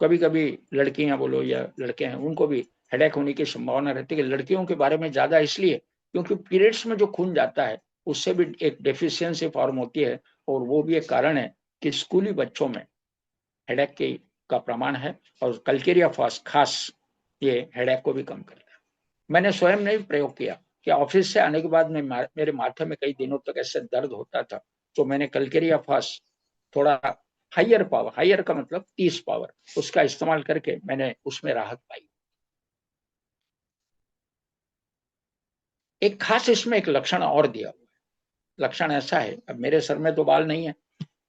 कभी कभी लड़कियां बोलो या लड़के हैं, उनको भी हेडेक होने की संभावना रहती है। लड़कियों के बारे में ज्यादा इसलिए क्योंकि पीरियड्स में जो खून जाता है उससे भी एक डेफिशिएंसी फॉर्म होती है, और वो भी एक कारण है कि स्कूली बच्चों में हेडेक की का प्रमाण है, और कलकेरिया फॉस खास ये हेडेक को भी कम करता है। मैंने स्वयं ने भी प्रयोग किया कि ऑफिस से आने के बाद में मेरे माथे में कई दिनों तक ऐसे दर्द होता था, तो मैंने कलकेरिया फॉस थोड़ा हायर पावर, हायर का मतलब 30 पावर, उसका इस्तेमाल करके मैंने उसमें राहत पाई। एक खास इसमें एक लक्षण और दिया हुआ है। लक्षण ऐसा है, अब मेरे सर में तो बाल नहीं है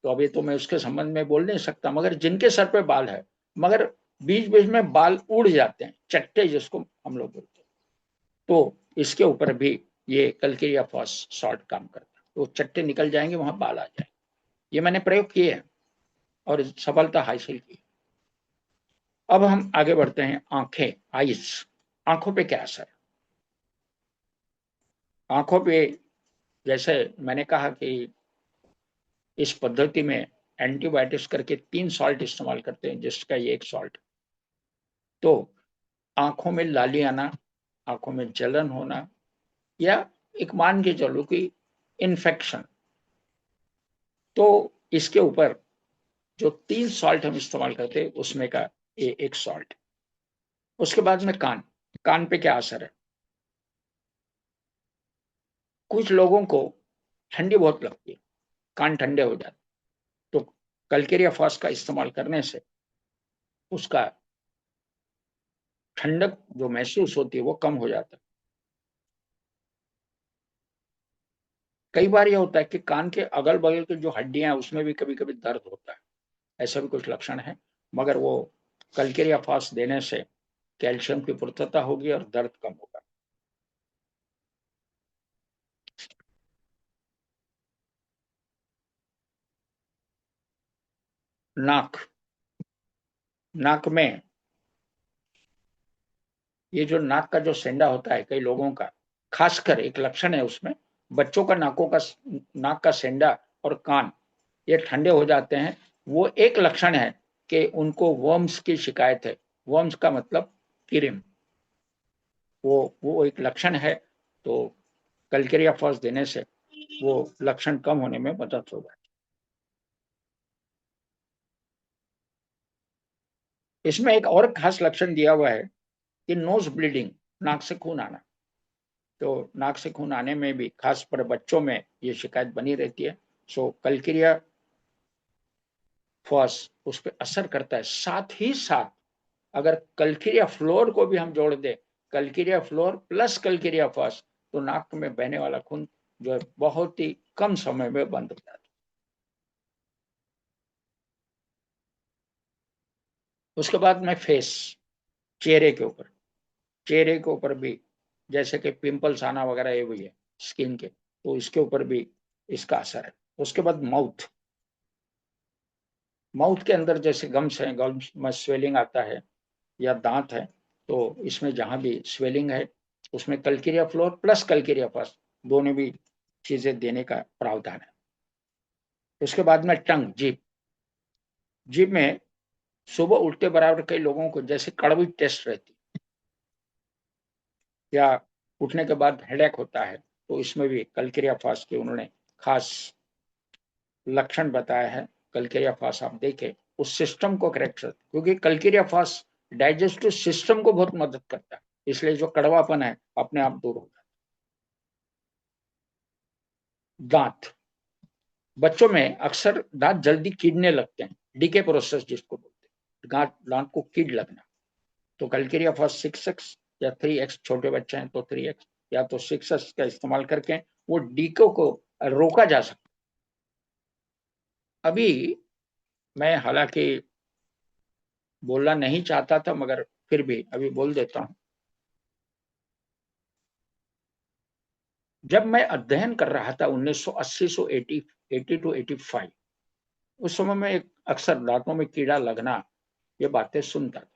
तो अभी तो मैं उसके संबंध में बोल नहीं सकता, मगर जिनके सर पे बाल है मगर बीच बीच में बाल उड़ जाते हैं, चट्टे जिसको हम लोग बोलते हैं, तो इसके ऊपर भी ये कलकेरिया फॉस सॉल्ट काम करता है। तो चट्टे निकल जाएंगे, वहां बाल आ जाएंगे। ये मैंने प्रयोग किए हैं और सफलता हासिल की। अब हम आगे बढ़ते हैं। आंखें, आइस, आंखों पे क्या असर? आंखों पे जैसे मैंने कहा कि इस पद्धति में एंटीबायोटिक्स करके 3 सॉल्ट इस्तेमाल करते हैं, जिसका ये एक सॉल्ट। तो आंखों में लाली आना, आंखों में जलन होना, या एक मान के चलो कि इन्फेक्शन, तो इसके ऊपर जो 3 सॉल्ट हम इस्तेमाल करते हैं उसमें का ये एक सॉल्ट। उसके बाद में कान, कान पे क्या असर है? कुछ लोगों को ठंडी बहुत लगती है, कान ठंडे हो जाते, तो कलकेरिया फॉस का इस्तेमाल करने से उसका ठंडक जो महसूस होती है वो कम हो जाता है। कई बार यह होता है कि कान के अगल बगल की जो हड्डियां हैं उसमें भी कभी कभी दर्द होता है, ऐसा भी कुछ लक्षण है, मगर वो कल्केरिया फास्ट देने से कैल्शियम की पूर्तता होगी और दर्द कम होगा। नाक, नाक में ये जो नाक का जो सेंडा होता है कई लोगों का, खासकर एक लक्षण है उसमें, बच्चों का नाक का सेंडा और कान ये ठंडे हो जाते हैं। वो एक लक्षण है कि उनको वर्म्स की शिकायत है। वर्म्स का मतलब कीड़े, वो एक लक्षण है। तो कल्केरिया फॉस देने से वो लक्षण कम होने में मदद होगा। इसमें एक और खास लक्षण दिया हुआ है कि नोज ब्लीडिंग, नाक से खून आना। तो नाक से खून आने में भी खास पर बच्चों में ये शिकायत बनी रहती है। सो कल्केरिया फॉस उस पर असर करता है। साथ ही साथ अगर कल्केरिया फ्लोर को भी हम जोड़ दें, Calcarea floor plus Calcarea FOSS, तो नाक में बहने वाला खून जो है बहुत ही कम समय में बंद हो जाता है। उसके बाद में फेस, चेहरे के ऊपर, चेहरे के ऊपर भी जैसे कि पिंपल्स आना वगैरह ये भी है स्किन के, तो इसके ऊपर भी इसका असर है। उसके बाद माउथ, माउथ के अंदर जैसे गम्स हैं, गम्स में स्वेलिंग आता है या दांत है, तो इसमें जहां भी स्वेलिंग है उसमें Calcarea floor plus Calcarea FOSS दोनों भी चीजें देने का प्रावधान है। उसके बाद में टंग, जीभ, जीभ में सुबह उठते बराबर कई लोगों को जैसे कड़वी टेस्ट रहती या उठने के बाद हेडेक होता है, तो इसमें भी कल्केरिया फास के उन्होंने खास लक्षण बताया है। कल्केरिया फास आप देखें उस सिस्टम को करेक्ट कर, क्योंकि कल्केरिया फास डाइजेस्टिव सिस्टम को बहुत मदद करता है, इसलिए जो कड़वापन है अपने आप दूर होता है। दांत, बच्चों में अक्सर दांत जल्दी कीड़ने लगते हैं, डीके प्रोसेस जिसको बोलते हैं, दांत दांत को कीड़ लगना। तो कल्केरिया फास 6x या 3x, छोटे बच्चे हैं तो 3x या तो 6x का इस्तेमाल करके वो डीको को रोका जा सकता। अभी मैं हालांकि बोलना नहीं चाहता था मगर फिर भी अभी बोल देता हूं। जब मैं अध्ययन कर रहा था 1980 से 80 टू 85, उस समय में एक अक्सर दांतों में कीड़ा लगना ये बातें सुनता था।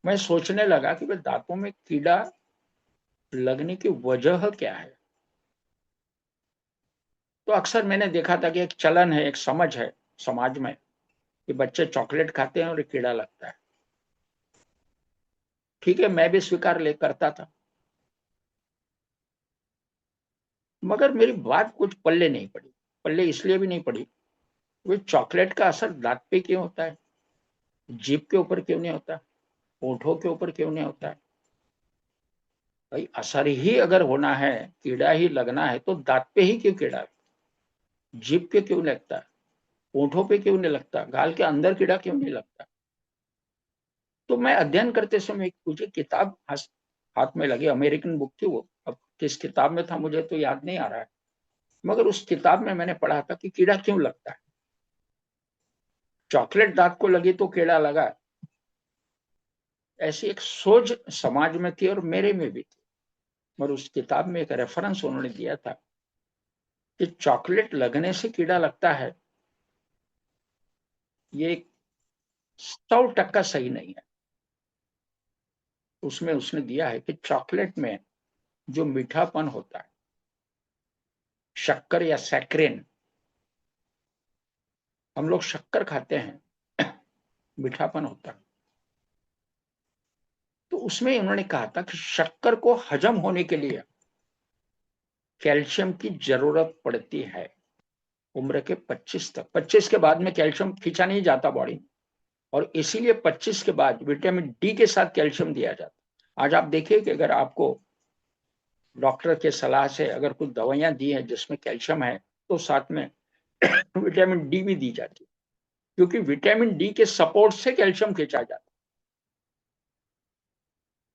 मैं सोचने लगा कि भाई दांतों में कीड़ा लगने की वजह क्या है। तो अक्सर मैंने देखा था कि एक चलन है, एक समझ है समाज में कि बच्चे चॉकलेट खाते हैं और कीड़ा लगता है। ठीक है, मैं भी स्वीकार ले करता था, मगर मेरी बात कुछ पल्ले नहीं पड़ी। पल्ले इसलिए भी नहीं पड़ी, वो चॉकलेट का असर दांत पे क्यों होता है, जीभ के ऊपर क्यों नहीं होता, होठों के ऊपर क्यों नहीं होता है। भाई असर ही अगर होना है, कीड़ा ही लगना है, तो दांत पे ही क्यों कीड़ा, जीभ पे क्यों लगता है, होठों पे क्यों नहीं लगता, गाल के अंदर कीड़ा क्यों नहीं लगता। तो मैं अध्ययन करते समय मुझे किताब हाथ में लगी, अमेरिकन बुक थी वो, अब किस किताब में था मुझे तो याद नहीं आ रहा है, मगर उस किताब में मैंने पढ़ा था कि कीड़ा क्यों लगता है। चॉकलेट दांत को लगी तो कीड़ा लगा, ऐसी एक सोच समाज में थी और मेरे में भी थी। मगर उस किताब में एक रेफरेंस उन्होंने दिया था कि चॉकलेट लगने से कीड़ा लगता है, ये 100% सही नहीं है। उसमें उसने दिया है कि चॉकलेट में जो मीठापन होता है, शक्कर या सैक्रिन, हम लोग शक्कर खाते हैं मीठापन होता है, तो उसमें उन्होंने कहा था कि शक्कर को हजम होने के लिए कैल्शियम की जरूरत पड़ती है उम्र के 25 तक। 25 के बाद में कैल्शियम खींचा नहीं जाता बॉडी, और इसीलिए 25 के बाद विटामिन डी के साथ कैल्शियम दिया जाता। आज आप देखिए कि अगर आपको डॉक्टर के सलाह से अगर कुछ दवाइयां दी हैं जिसमें कैल्शियम है, तो साथ में विटामिन डी भी दी जाती है, क्योंकि विटामिन डी के सपोर्ट से कैल्शियम खींचा जाता है।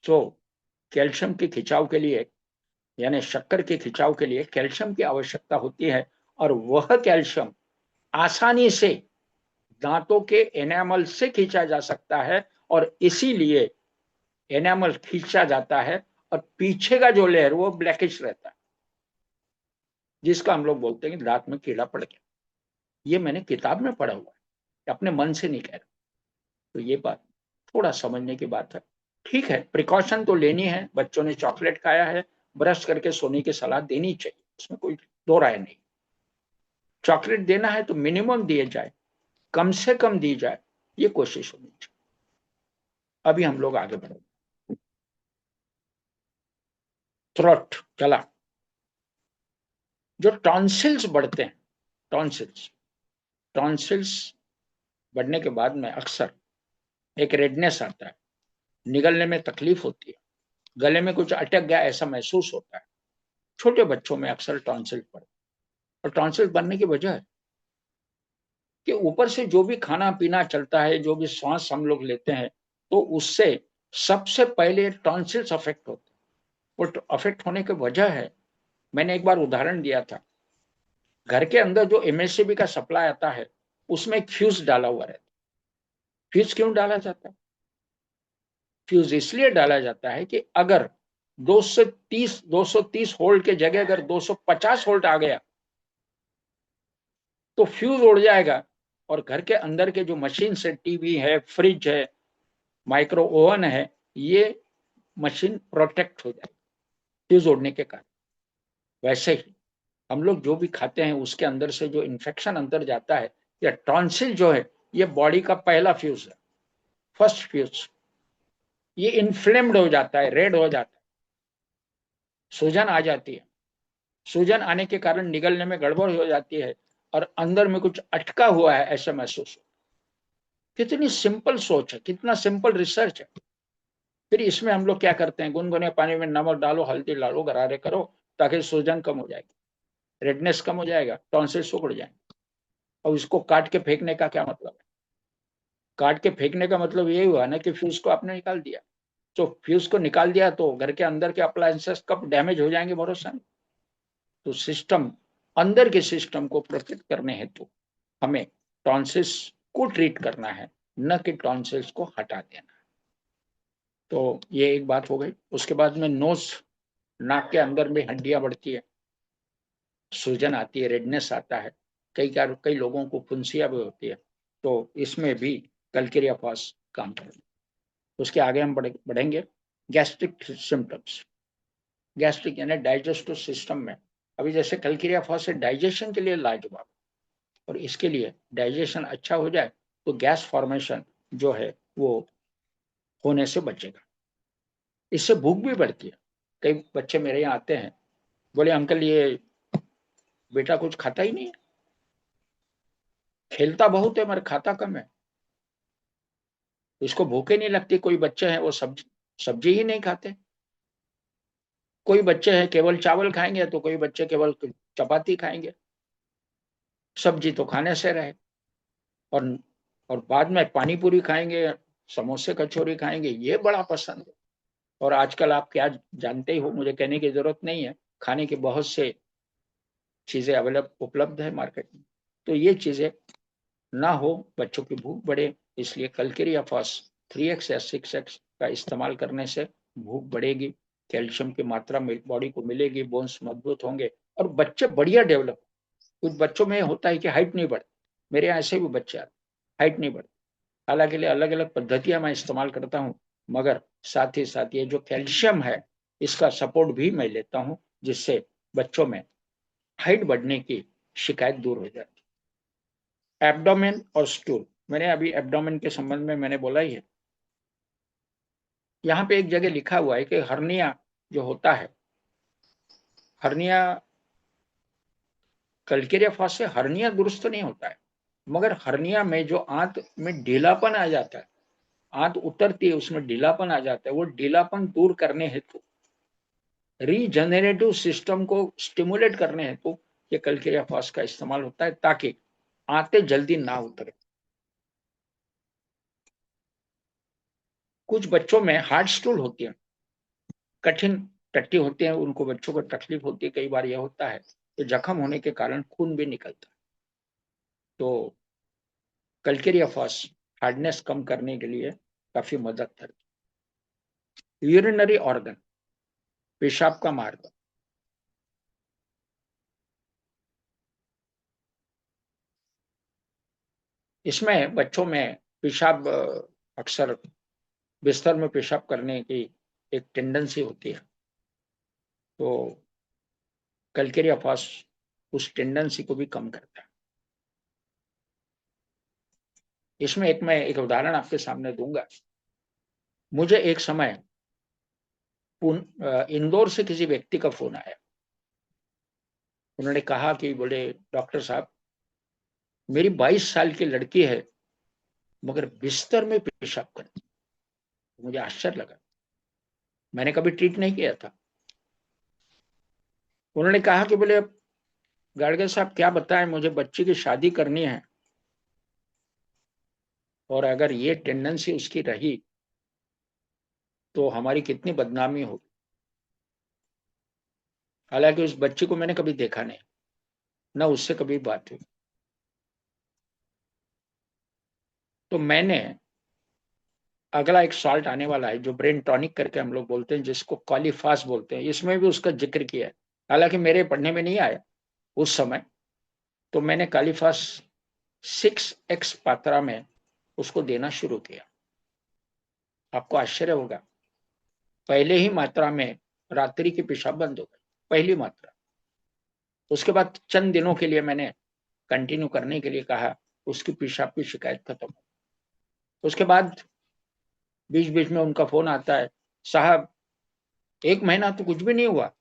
तो कैल्शियम के खिंचाव के लिए, यानी शक्कर के खिंचाव के लिए कैल्शियम की आवश्यकता होती है, और वह कैल्शियम आसानी से दांतों के एनामल से खींचा जा सकता है, और इसीलिए एनामल खींचा जाता है और पीछे का जो लेयर वो ब्लैकिश रहता है, जिसका हम लोग बोलते हैं कि दांत में कीड़ा पड़ गया। ये मैंने किताब में पढ़ा हुआ है, अपने मन से नहीं कह रहा। तो ये बात थोड़ा समझने की बात है। ठीक है, प्रिकॉशन तो लेनी है। बच्चों ने चॉकलेट खाया है, ब्रश करके सोने की सलाह देनी चाहिए, इसमें कोई दो राय नहीं। चॉकलेट देना है तो मिनिमम दिए जाए, कम से कम दी जाए, ये कोशिश होनी चाहिए। अभी हम लोग आगे बढ़े। थ्रोट चला। जो टॉन्सिल्स बढ़ते हैं, टॉन्सिल्स टॉन्सिल्स बढ़ने के बाद में अक्सर एक रेडनेस आता है, निगलने में तकलीफ होती है, गले में कुछ अटक गया ऐसा महसूस होता है। छोटे बच्चों में अक्सर टॉन्सिल बढ़े, और टॉन्सिल बनने की वजह है कि ऊपर से जो भी खाना पीना चलता है, जो भी श्वास हम लोग लेते हैं, तो उससे सबसे पहले टॉन्सिल्स अफेक्ट होते हैं। वो अफेक्ट होने की वजह है, मैंने एक बार उदाहरण दिया था, घर के अंदर जो एमएससीबी का सप्लाई आता है उसमें एक फ्यूज डाला हुआ रहता है। फ्यूज क्यों डाला जाता है? फ्यूज इसलिए डाला जाता है कि अगर 230 वोल्ट के जगह अगर 250 वोल्ट आ गया तो फ्यूज उड़ जाएगा, और घर के अंदर के जो मशीन है, टीवी है, फ्रिज है, माइक्रो ओवन है, ये मशीन प्रोटेक्ट हो जाएगी फ्यूज उड़ने के कारण। वैसे ही हम लोग जो भी खाते हैं उसके अंदर से जो इन्फेक्शन अंदर जाता है, या टॉन्सिल जो है, ये बॉडी का पहला फ्यूज है, फर्स्ट फ्यूज। ये इन्फ्लेम्ड हो जाता है, रेड हो जाता है, सूजन आ जाती है। सूजन आने के कारण निगलने में गड़बड़ हो जाती है, और अंदर में कुछ अटका हुआ है ऐसा महसूस हो। कितनी सिंपल सोच है, कितना सिंपल रिसर्च है। फिर इसमें हम लोग क्या करते हैं, गुनगुने पानी में नमक डालो, हल्दी डालो, गरारे करो, ताकि सूजन कम हो जाएगी, रेडनेस कम हो जाएगा, टॉन्सिल सुखड़ जाएंगे। और इसको काट के फेंकने का क्या मतलब है? काट के फेंकने का मतलब यही हुआ ना कि फ्यूज को आपने निकाल दिया। तो फ्यूज को निकाल दिया तो घर के अंदर के अप्लायंसेस कब डैमेज हो जाएंगे, भरोसा नहीं। तो सिस्टम, अंदर के सिस्टम को प्रोटेक्ट करने हेतु हमें टॉन्सिल्स को ट्रीट करना है, न कि टॉन्सिल्स को हटा देना। तो ये एक बात हो गई। उसके बाद में नोज, नाक के अंदर में हड्डियां बढ़ती है, सूजन आती है, रेडनेस आता है, कई लोगों को फुंसिया भी होती है। तो इसमें भी कल्केरिया फॉस काम करेगा। उसके आगे हम बढ़ेंगे। गैस्ट्रिक सिम्टम्स, गैस्ट्रिक यानी डाइजेस्टिव सिस्टम में, अभी जैसे कल्केरिया फॉस है डाइजेशन के लिए लाजवाब, और इसके लिए डाइजेशन अच्छा हो जाए तो गैस फॉर्मेशन जो है वो होने से बचेगा। इससे भूख भी बढ़ती है। कई बच्चे मेरे यहाँ आते हैं, बोले अंकल ये बेटा कुछ खाता ही नहीं है, खेलता बहुत है मगर खाता कम है, इसको भूखे नहीं लगती। कोई बच्चे हैं वो सब्जी ही नहीं खाते, कोई बच्चे हैं केवल चावल खाएंगे, तो कोई बच्चे केवल चपाती खाएंगे, सब्जी तो खाने से रहे। और और बाद में पानी पूरी खाएंगे, समोसे कचौरी खाएंगे, ये बड़ा पसंद है। और आजकल आप क्या जानते ही हो, मुझे कहने की जरूरत नहीं है, खाने के बहुत से चीजें अवेलेबल उपलब्ध है मार्केट में। तो ये चीजें ना हो, बच्चों की भूख बढ़े, इसलिए कल्केरिया फॉस 3x या 6x का इस्तेमाल करने से भूख बढ़ेगी, कैल्शियम की मात्रा बॉडी को मिलेगी, बोन्स मजबूत होंगे, और बच्चे बढ़िया डेवलप। कुछ बच्चों में होता है कि हाइट नहीं बढ़ती, मेरे यहाँ ऐसे भी बच्चे आते, हाइट नहीं बढ़ती। हालांकि अलग अलग पद्धतियां मैं इस्तेमाल करता हूँ, मगर साथ ही साथ ये जो कैल्शियम है इसका सपोर्ट भी मैं लेता हूँ, जिससे बच्चों में हाइट बढ़ने की शिकायत दूर हो जाती है। एब्डोमेन और स्टूल, मैंने अभी एब्डोमेन के संबंध में मैंने बोला ही है। यहाँ पे एक जगह लिखा हुआ है कि हर्निया जो होता है, हर्निया, कल्केरिया फॉस से हर्निया दुरुस्त नहीं होता है, मगर हर्निया में जो आंत में ढीलापन आ जाता है, आंत उतरती है उसमें ढीलापन आ जाता है, वो ढीलापन दूर करने हेतु, रीजनरेटिव सिस्टम को स्टिमुलेट करने हेतु ये कल्केरिया फॉस का इस्तेमाल होता है, ताकि आंतें जल्दी ना उतरे। कुछ बच्चों में हार्ड स्टूल होती है, कठिन टट्टी होते हैं, उनको बच्चों को तकलीफ होती है, कई बार यह होता है तो जख्म होने के कारण खून भी निकलता है। तो कल्केरिया फॉस हार्डनेस कम करने के लिए काफी मदद करती। यूरिनरी ऑर्गन, पेशाब का मार्ग, इसमें बच्चों में पेशाब अक्सर बिस्तर में पेशाब करने की एक टेंडेंसी होती है, तो कल्केरिया फॉस उस टेंडेंसी को भी कम करता है। इसमें मैं एक उदाहरण आपके सामने दूंगा। मुझे एक समय इंदौर से किसी व्यक्ति का फोन आया। उन्होंने कहा कि बोले डॉक्टर साहब, मेरी 22 साल की लड़की है मगर बिस्तर में पेशाब करती। मुझे आश्चर्य लगा, मैंने कभी ट्रीट नहीं किया था। उन्होंने कहा कि बोले गाड़गे साहब क्या बताएं, मुझे बच्ची की शादी करनी है और अगर ये टेंडेंसी उसकी रही तो हमारी कितनी बदनामी होगी। हालांकि उस बच्ची को मैंने कभी देखा नहीं, ना उससे कभी बात हुई। तो मैंने अगला एक सॉल्ट आने वाला है जो ब्रेन टॉनिक करके हम लोग बोलते हैं, जिसको कॉलीफास बोलते हैं, इसमें भी उसका जिक्र किया है। हालांकि मेरे पढ़ने में नहीं आया उस समय, तो मैंने कॉलीफास 6x मात्रा में उसको देना शुरू किया। आपको आश्चर्य होगा, पहले ही मात्रा में रात्रि की पेशाब बंद हो गई, पहली मात्रा। उसके बाद चंद दिनों के लिए मैंने कंटिन्यू करने के लिए कहा, उसकी पेशाब की शिकायत खत्म हो। उसके बाद बीच बीच में उनका फोन आता है, साहब 1 महीना तो कुछ भी नहीं हुआ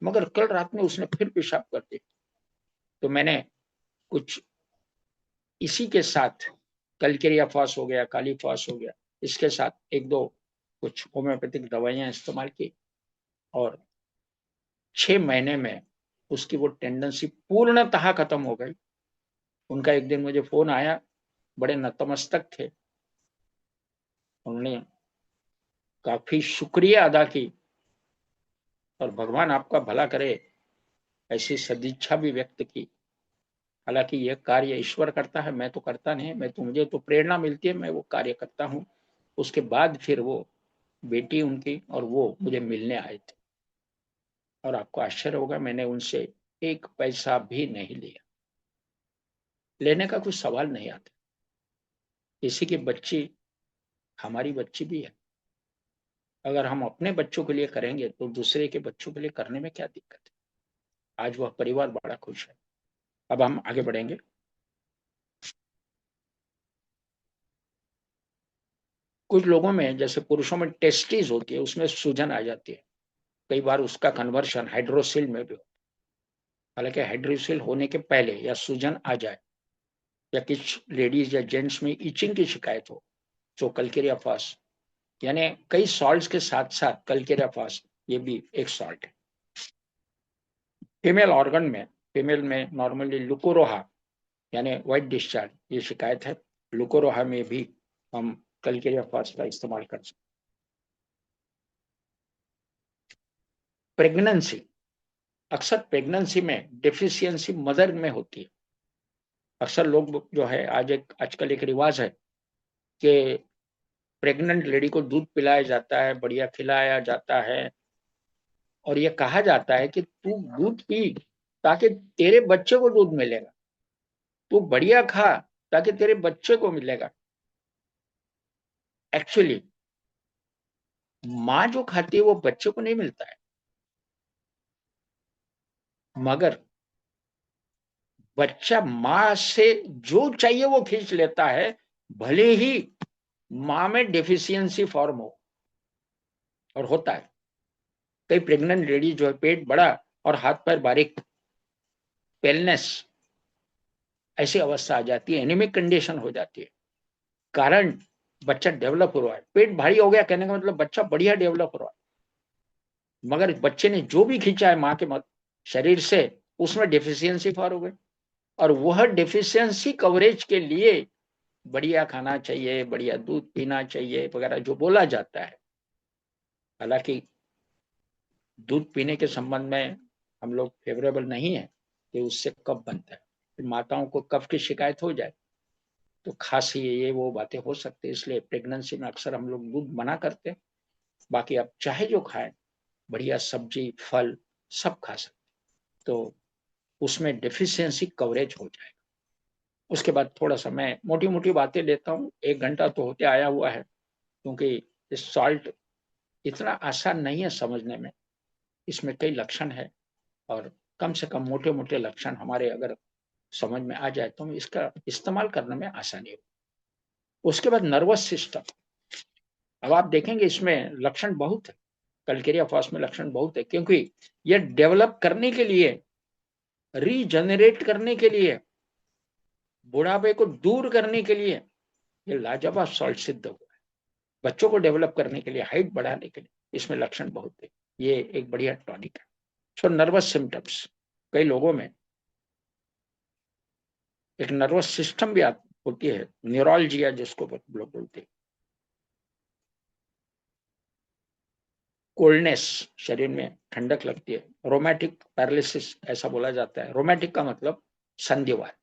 मगर कल रात में उसने फिर पेशाब कर दी। तो मैंने कुछ इसी के साथ कल्केरिया फॉस हो गया, काली फॉस हो गया, इसके साथ एक दो कुछ होम्योपैथिक दवाइयां इस्तेमाल की और 6 महीने में उसकी वो टेंडेंसी पूर्णतः खत्म हो गई। उनका एक दिन मुझे फोन आया, बड़े नतमस्तक थे। उन्होंने काफी शुक्रिया अदा की और भगवान आपका भला करे ऐसी सदिच्छा भी व्यक्त की। हालांकि यह कार्य ईश्वर करता है, मैं तो करता नहीं, मुझे तो प्रेरणा मिलती है, मैं वो कार्य करता हूँ। उसके बाद फिर वो बेटी उनकी और वो मुझे मिलने आए थे और आपको आश्चर्य होगा, मैंने उनसे 1 पैसा भी नहीं लिया। लेने का कोई सवाल नहीं आता। किसी की बच्ची हमारी बच्ची भी है। अगर हम अपने बच्चों के लिए करेंगे तो दूसरे के बच्चों के लिए करने में क्या दिक्कत है। आज वह परिवार बड़ा खुश है। अब हम आगे बढ़ेंगे। कुछ लोगों में, जैसे पुरुषों में टेस्टिस होती है, उसमें सूजन आ जाती है। कई बार उसका कन्वर्शन हाइड्रोसिल में भी होता है। हालांकि हाइड्रोसिल होने के पहले या सूजन आ जाए या कुछ लेडीज या जेंट्स में इचिंग की शिकायत हो, तो कल्केरिया फॉस, यानी कई सॉल्ट्स के साथ साथ कल्केरिया फॉस ये भी एक सॉल्ट है। फीमेल ऑर्गन में, फीमेल में नॉर्मली लुकोरोहा यानी व्हाइट डिस्चार्ज ये शिकायत है। लुकोरोहा में भी हम कल्केरिया फॉस का इस्तेमाल कर सकते। प्रेगनेंसी, अक्सर प्रेगनेंसी में डिफिशियंसी मदर में होती है। अक्सर लोग जो है, आजकल एक रिवाज है कि प्रेग्नेंट लेडी को दूध पिलाया जाता है, बढ़िया खिलाया जाता है और ये कहा जाता है कि तू दूध पी ताकि तेरे बच्चे को दूध मिलेगा, तू बढ़िया खा ताकि तेरे बच्चे को मिलेगा। एक्चुअली माँ जो खाती है वो बच्चे को नहीं मिलता है, मगर बच्चा माँ से जो चाहिए वो खींच लेता है, भले ही माँ में डेफिशिएंसी फॉर्म हो। और होता है, कई प्रेग्नेंट लेडी जो है पेट बड़ा और हाथ पैर बारीक, पेलनेस ऐसी अवस्था आ जाती है, एनीमिक कंडीशन हो जाती है। कारण बच्चा डेवलप हो रहा है, पेट भारी हो गया कहने का मतलब बच्चा बढ़िया डेवलप हो रहा है, मगर बच्चे ने जो भी खींचा है माँ के शरीर से उसमें डेफिशिएंसी फॉर हो गई। और वह डेफिशिएंसी कवरेज के लिए बढ़िया खाना चाहिए, बढ़िया दूध पीना चाहिए वगैरह जो बोला जाता है। हालांकि दूध पीने के संबंध में हम लोग फेवरेबल नहीं है कि उससे कफ बनता है, फिर माताओं को कफ की शिकायत हो जाए तो खांसी ये वो बातें हो सकती है, इसलिए प्रेगनेंसी में अक्सर हम लोग दूध मना करते हैं। बाकी आप चाहे जो खाएं, बढ़िया सब्जी फल सब खा सकते, तो उसमें डेफिशिएंसी कवरेज हो जाएगा। उसके बाद थोड़ा सा मैं मोटी मोटी बातें लेता हूँ, 1 घंटा तो होते आया हुआ है, क्योंकि इस सॉल्ट इतना आसान नहीं है समझने में, इसमें कई लक्षण है, और कम से कम मोटे मोटे लक्षण हमारे अगर समझ में आ जाए तो इसका इस्तेमाल करने में आसानी हो। उसके बाद नर्वस सिस्टम, अब आप देखेंगे इसमें लक्षण बहुत है, कल्केरिया फॉस में लक्षण बहुत है, क्योंकि ये डेवलप करने के लिए, रीजनरेट करने के लिए, बुढ़ापे को दूर करने के लिए ये लाजवाब सॉल्ट सिद्ध हुआ है। बच्चों को डेवलप करने के लिए, हाइट बढ़ाने के लिए इसमें लक्षण बहुत है, ये एक बढ़िया टॉनिक है। सो नर्वस सिम्टम्स, कई लोगों में एक नर्वस सिस्टम भी होती है, न्यूरोलजिया जिसको लोग बोलते हैं। कोल्डनेस, शरीर में ठंडक लगती है। रोमैटिक पैरालिसिस ऐसा बोला जाता है, रोमैटिक का मतलब संधिवात,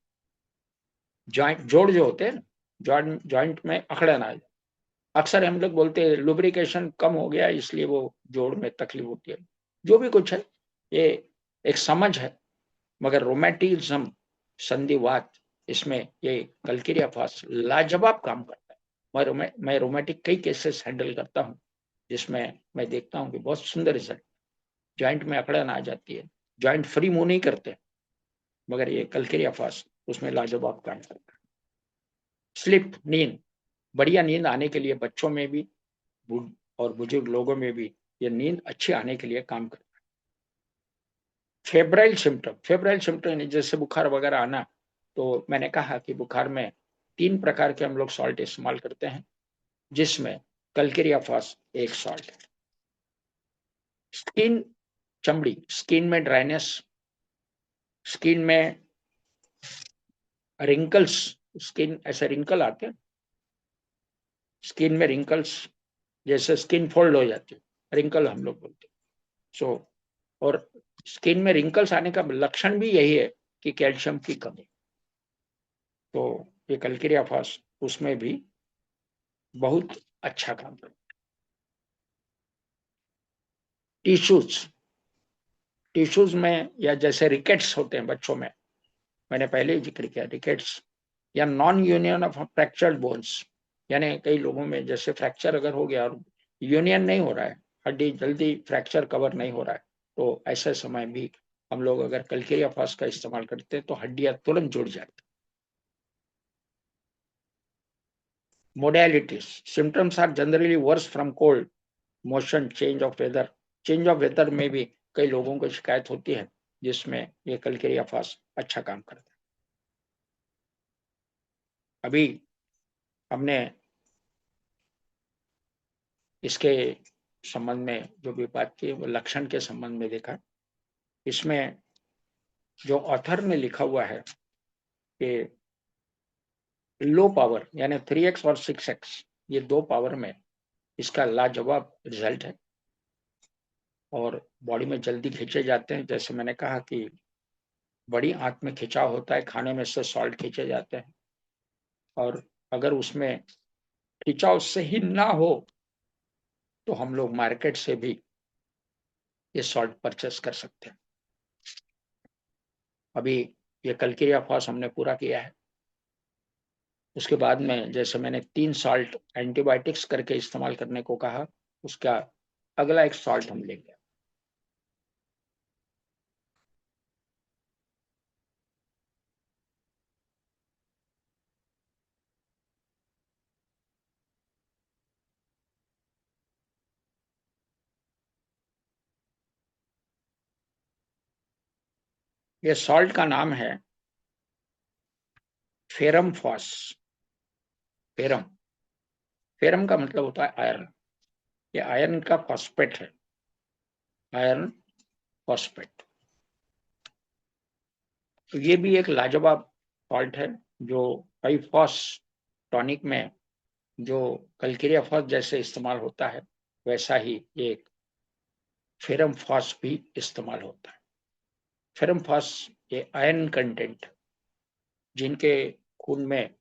जॉइंट जोड़ जो होते हैं, जॉइंट में अकड़न आ जाए। अक्सर हम लोग बोलते हैं लुब्रिकेशन कम हो गया इसलिए वो जोड़ में तकलीफ होती है, जो भी कुछ है ये एक समझ है, मगर रोमैटिज्म, संधिवात, इसमें ये कल्केरिया फॉस लाजवाब काम करता है। मैं रोमैटिक कई केसेस हैंडल करता हूँ, जिसमें मैं देखता हूँ कि बहुत सुंदर रिजल्ट, जॉइंट में अकड़न आ जाती है, जॉइंट फ्री मूव नहीं करते, मगर ये कल्केरिया फॉस उसमें लाजवाब काम करता है। स्लिप, नींद, बढ़िया नींद आने के लिए बच्चों में भी और बुजुर्ग लोगों में भी ये नींद अच्छी आने के लिए काम करता है। फेब्राइल सिम्टम जैसे बुखार वगैरह आना, तो मैंने कहा कि बुखार में 3 प्रकार के हम लोग सॉल्ट इस्तेमाल करते हैं, जिसमें कल्केरिया फॉस एक सॉल्ट है। स्किन, चमड़ी, स्किन में ड्राइनेस, स्किन में रिंकल्स, स्किन ऐसे रिंकल आते हैं, स्किन में रिंकल्स, जैसे स्किन फोल्ड हो जाती है, रिंकल हम लोग बोलते हैं। सो और स्किन में रिंकल्स आने का लक्षण भी यही है कि कैल्शियम की कमी, तो ये कल्केरिया फॉस उसमें भी बहुत अच्छा काम करता है। टिश्यूज, टिश्यूज में या जैसे रिकेट्स होते हैं बच्चों में, मैंने पहले ही जिक्र किया, रिकेट्स या non union of fractured bones, यानी कई लोगों में जैसे फ्रैक्चर अगर हो गया और यूनियन नहीं हो रहा है, हड्डी जल्दी फ्रैक्चर कवर नहीं हो रहा है, तो ऐसे समय भी हम लोग अगर कल्केरिया फॉस का इस्तेमाल करते हैं तो हड्डियां तुरंत जुड़ जाती। Modalities, symptoms are generally worse from cold, motion, change of weather में भी कई लोगों को शिकायत होती है, जिसमें ये कल्केरिया फॉस अच्छा काम करता है। अभी हमने इसके संबंध में जो भी बात की वो लक्षण के संबंध में देखा। इसमें जो ऑथर ने लिखा हुआ है कि लो पावर यानी 3x और 6x, ये 2 पावर में इसका लाजवाब रिजल्ट है, और बॉडी में जल्दी खींचे जाते हैं। जैसे मैंने कहा कि बड़ी आंत में खिंचाव होता है, खाने में से सॉल्ट खींचे जाते हैं, और अगर उसमें खिंचाव सही ना हो तो हम लोग मार्केट से भी ये सॉल्ट परचेस कर सकते हैं। अभी ये कल्केरिया फॉस हमने पूरा किया है, उसके बाद में जैसे मैंने 3 सॉल्ट एंटीबायोटिक्स करके इस्तेमाल करने को कहा, उसका अगला एक सॉल्ट हम लेंगे। ये सॉल्ट का नाम है फेरम फॉस। फेरम, फेरम का मतलब होता है आयरन, ये आयरन का फॉस्फेट है, आयरन फॉस्फेट। तो ये भी एक लाजवाब सॉल्ट है, जो 5-फॉस टॉनिक में जो कल्केरिया फॉस जैसे इस्तेमाल होता है, वैसा ही एक फेरम फॉस भी इस्तेमाल होता है। फेरम फॉस ये आयरन कंटेंट, जिनके खून में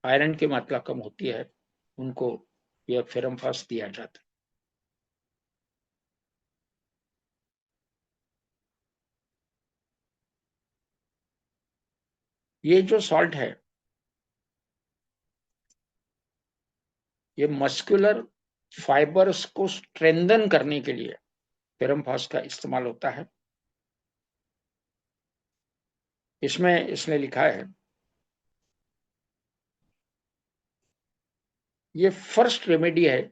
आयरन की मात्रा कम होती है उनको यह फेरमफास दिया जाता है। ये जो सॉल्ट है ये मस्कुलर फाइबर्स को स्ट्रेंथन करने के लिए फेरमफास का इस्तेमाल होता है। इसमें इसने लिखा है ये फर्स्ट रेमेडी है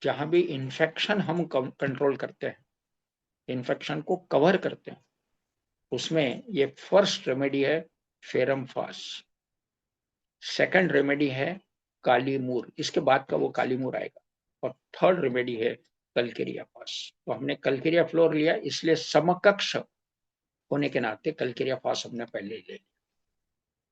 जहां भी इन्फेक्शन हम कंट्रोल करते हैं, इन्फेक्शन को कवर करते हैं, उसमें ये फर्स्ट रेमेडी है फेरमफास। सेकंड रेमेडी है कालीमूर, इसके बाद का वो कालीमूर आएगा। और थर्ड रेमेडी है कलकेरिया फास। तो हमने कलकेरिया फ्लोर लिया इसलिए समकक्ष होने के नाते कलकेरिया फास हमने पहले ले लिया।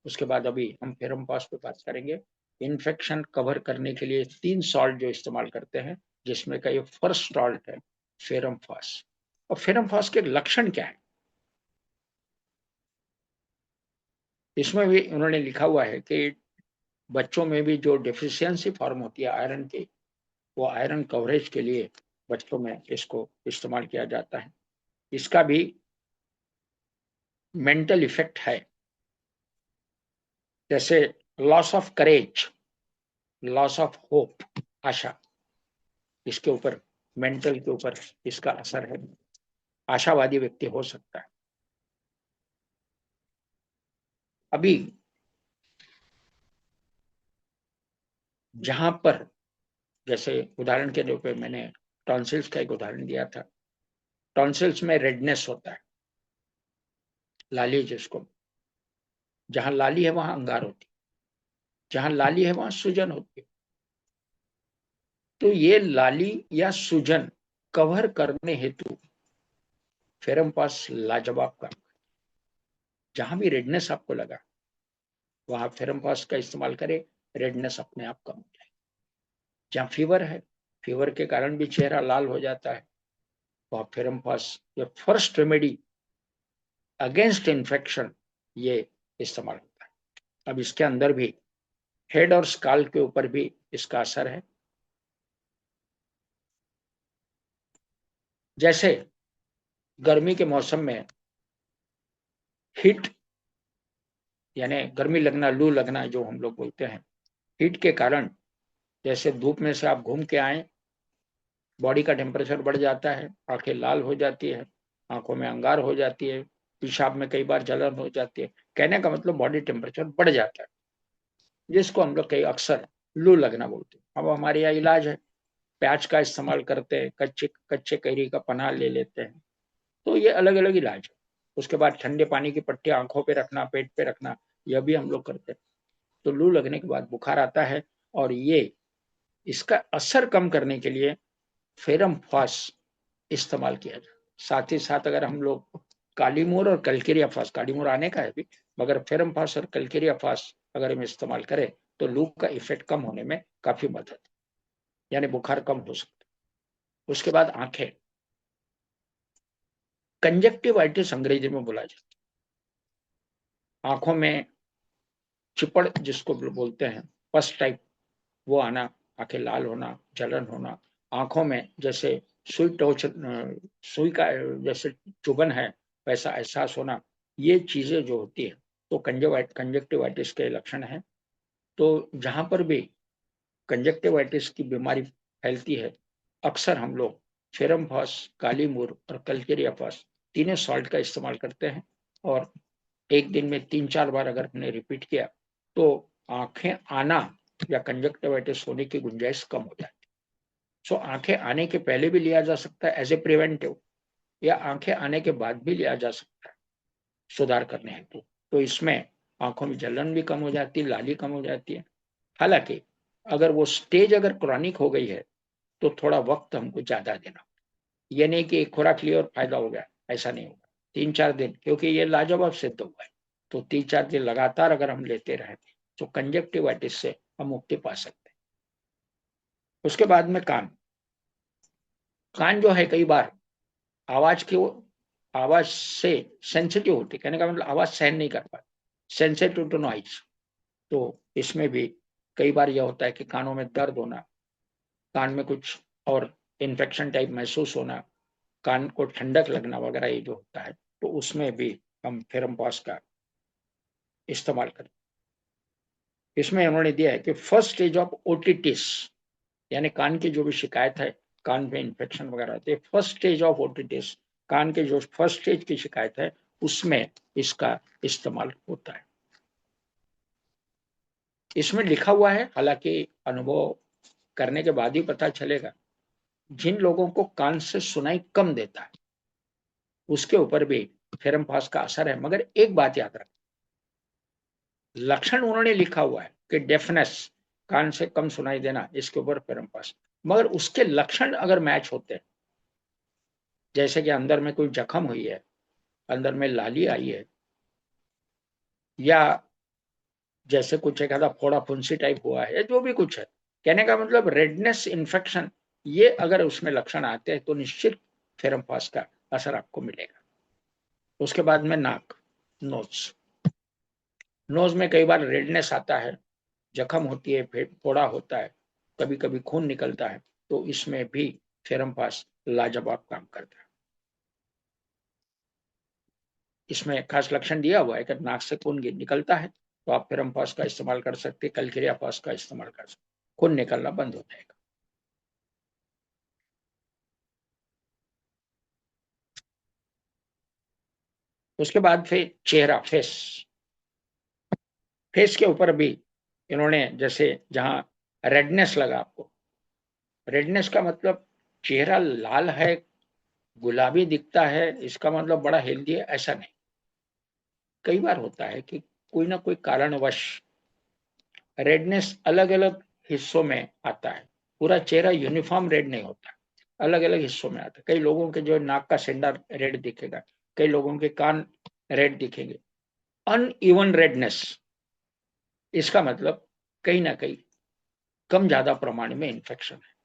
उसके बाद अभी हम फेरमफास पे बात करेंगे। इन्फेक्शन कवर करने के लिए 3 सॉल्ट जो इस्तेमाल करते हैं, जिसमें का ये फर्स्ट सॉल्ट है फेरमफास। और फेरमफास के लक्षण क्या है इसमें भी उन्होंने लिखा हुआ है कि बच्चों में भी जो डेफिशिएंसी फॉर्म होती है आयरन की, वो आयरन कवरेज के लिए बच्चों में इसको इस्तेमाल किया जाता है। इसका भी मेंटल इफेक्ट है, जैसे loss of courage, loss of hope, आशा, इसके ऊपर, मेंटल के ऊपर इसका असर है। आशावादी व्यक्ति हो सकता है। अभी जहां पर, जैसे उदाहरण के तौर पे मैंने टॉन्सिल्स का एक उदाहरण दिया था, टॉन्सिल्स में रेडनेस होता है, लाली जिसको, जहां लाली है वहां अंगार होती है, जहां लाली है वहां सूजन होती है। तो ये लाली या सूजन कवर करने हेतु फेरमपास लाजवाब काम। जहां भी रेडनेस आपको लगा वहां फेरमपास का इस्तेमाल करें, रेडनेस अपने आप कम हो जाए। जहां फीवर है, फीवर के कारण भी चेहरा लाल हो जाता है, वहां फेरमपास ये फर्स्ट रेमेडी अगेंस्ट इन्फेक्शन ये इस्तेमाल होता है। अब इसके अंदर भी हेड और स्काल के ऊपर भी इसका असर है। जैसे गर्मी के मौसम में हीट यानी गर्मी लगना, लू लगना जो हम लोग बोलते हैं, हीट के कारण, जैसे धूप में से आप घूम के आए, बॉडी का टेम्परेचर बढ़ जाता है, आंखें लाल हो जाती है, आंखों में अंगार हो जाती है, पेशाब में कई बार जलन हो जाती है। कहने का मतलब बॉडी टेम्परेचर बढ़ जाता है, जिसको हम लोग कई अक्सर लू लगना बोलते हैं। अब हमारे यहाँ इलाज है, प्याज का इस्तेमाल करते हैं, कच्चे कच्चे कैरी का पन्ना ले लेते हैं। तो ये अलग अलग इलाज है। उसके बाद ठंडे पानी की पट्टी आंखों पे रखना, पेट पे रखना, यह भी हम लोग करते हैं। तो लू लगने के बाद बुखार आता है, और ये इसका असर कम करने के लिए फेरमफास इस्तेमाल किया जाए। साथ ही साथ अगर हम लोग कालीमूर और कलकेरिया फास, कालीमूर आने का है भी, मगर फेरमफास और कलकेरिया फास अगर हम इस्तेमाल करें तो लू का इफेक्ट कम होने में काफी मदद, यानी बुखार कम हो सकता है। उसके बाद आंखें, कंजक्टिवाइटिस अंग्रेजी में बोला जाता है। आंखों में चिपड़ जिसको बोलते हैं, पस टाइप, वो आना, आंखें लाल होना, जलन होना, आंखों में जैसे सुई का जैसे चुभन है वैसा एहसास होना, ये चीजें जो होती है तो कंजक्टिवाइटिस के लक्षण है। तो जहां पर भी कंजक्टिवाइटिस की बीमारी फैलती है, अक्सर हम लोग फेरमफास, कालीमूर और कलकेरिया फास तीनों सॉल्ट का इस्तेमाल करते हैं। और एक दिन में 3-4 बार अगर हमने रिपीट किया तो आंखें आना या कंजक्टिवाइटिस होने की गुंजाइश कम हो जाती है। सो आंखें आने के पहले भी लिया जा सकता है एज ए प्रिवेंटिव, या आंखें आने के बाद भी लिया जा सकता है सुधार करने हेतु। तो इसमें आंखों में जलन भी कम हो जाती है, लाली कम हो जाती है। हालांकि अगर वो स्टेज अगर क्रॉनिक हो गई है तो थोड़ा वक्त हमको ज्यादा देना, ये नहीं कि एक खुराक लिया और फायदा हो गया, ऐसा नहीं होगा। 3-4 दिन, क्योंकि ये लाजवाब सिद्ध हुआ है, तो 3-4 दिन लगातार अगर हम लेते रहे तो कंजक्टिवाइटिस से हम मुक्ति पा सकते हैं। उसके बाद में कान, कान जो है कई बार आवाज से सेंसिटिव होती है, कहने का मतलब आवाज सहन नहीं कर पाती, सेंसिटिव टू नॉइज। तो इसमें भी कई बार यह होता है कि कानों में दर्द होना, कान में कुछ और इन्फेक्शन टाइप महसूस होना, कान को ठंडक लगना वगैरह ये जो होता है, तो उसमें भी हम फेरमपॉस का इस्तेमाल करते हैं। इसमें उन्होंने दिया है कि फर्स्ट स्टेज ऑफ ओटिटिस, यानी कान की जो भी शिकायत है, कान में इन्फेक्शन वगैरह होते हैं, फर्स्ट स्टेज ऑफ ओटिटिस, कान के जो फर्स्ट स्टेज की शिकायत है उसमें इसका इस्तेमाल होता है। इसमें लिखा हुआ है, हालांकि अनुभव करने के बाद ही पता चलेगा, जिन लोगों को कान से सुनाई कम देता है उसके ऊपर भी फेरमपास का असर है। मगर एक बात याद रख, लक्षण उन्होंने लिखा हुआ है कि डेफनेस, कान से कम सुनाई देना, इसके ऊपर फेरमपास, मगर उसके लक्षण अगर मैच होते हैं, जैसे कि अंदर में कोई जख्म हुई है, अंदर में लाली आई है, या जैसे कुछ एक आधा फोड़ा फुंसी टाइप हुआ है, जो भी कुछ है, कहने का मतलब रेडनेस, इन्फेक्शन, ये अगर उसमें लक्षण आते हैं तो निश्चित फेरमपास का असर आपको मिलेगा। उसके बाद में नाक, नोज, नोज में कई बार रेडनेस आता है, जख्म होती है, फोड़ा होता है, कभी कभी खून निकलता है, तो इसमें भी फेरमपास लाजवाब काम करता है। इसमें खास लक्षण दिया हुआ है कि नाक से खून निकलता है तो आप फेरमपास का इस्तेमाल कर सकते, कलकिरिया पास का इस्तेमाल कर सकते, खून निकलना बंद हो जाएगा। उसके बाद फिर चेहरा, फेस, फेस के ऊपर भी इन्होंने, जैसे जहां रेडनेस लगा आपको, रेडनेस का मतलब चेहरा लाल है, गुलाबी दिखता है, इसका मतलब बड़ा हेल्दी है, ऐसा नहीं। कई बार होता है कि कोई ना कोई कारणवश रेडनेस अलग अलग हिस्सों में आता है, पूरा चेहरा यूनिफॉर्म रेड नहीं होता, अलग अलग हिस्सों में आता है। कई लोगों के जो नाक का सेंडा रेड दिखेगा, कई लोगों के कान रेड दिखेंगे, अनइवन रेडनेस, इसका मतलब कहीं ना कहीं कम ज्यादा प्रमाण में इन्फेक्शन है,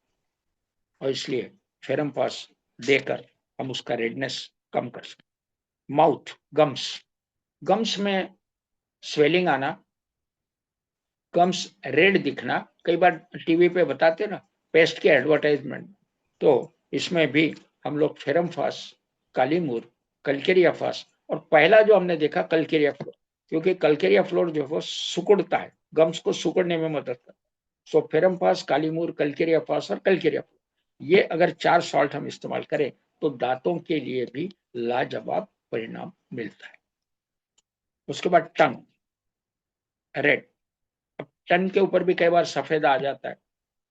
और इसलिए फेरमपास देकर हम उसका रेडनेस कम कर सकते। माउथ, गम्स, गम्स में स्वेलिंग आना, गम्स रेड दिखना, कई बार टीवी पे बताते ना पेस्ट के एडवर्टाइजमेंट, तो इसमें भी हम लोग फेरमपास, कालीमूर, कलकेरिया फास, और पहला जो हमने देखा कलकेरिया फ्लोर, क्योंकि कलकेरिया फ्लोर जो है सुकुड़ता है, गम्स को सुकुड़ने में मदद करता है। सो फेरमपास, कालीमूर, कलकेरिया फास और कलकेरिया फ्लोर, ये अगर 4 सॉल्ट हम इस्तेमाल करें तो दांतों के लिए भी लाजवाब परिणाम मिलता है। उसके बाद टंग, रेड, अब टंग के ऊपर भी कई बार सफेद आ जाता है,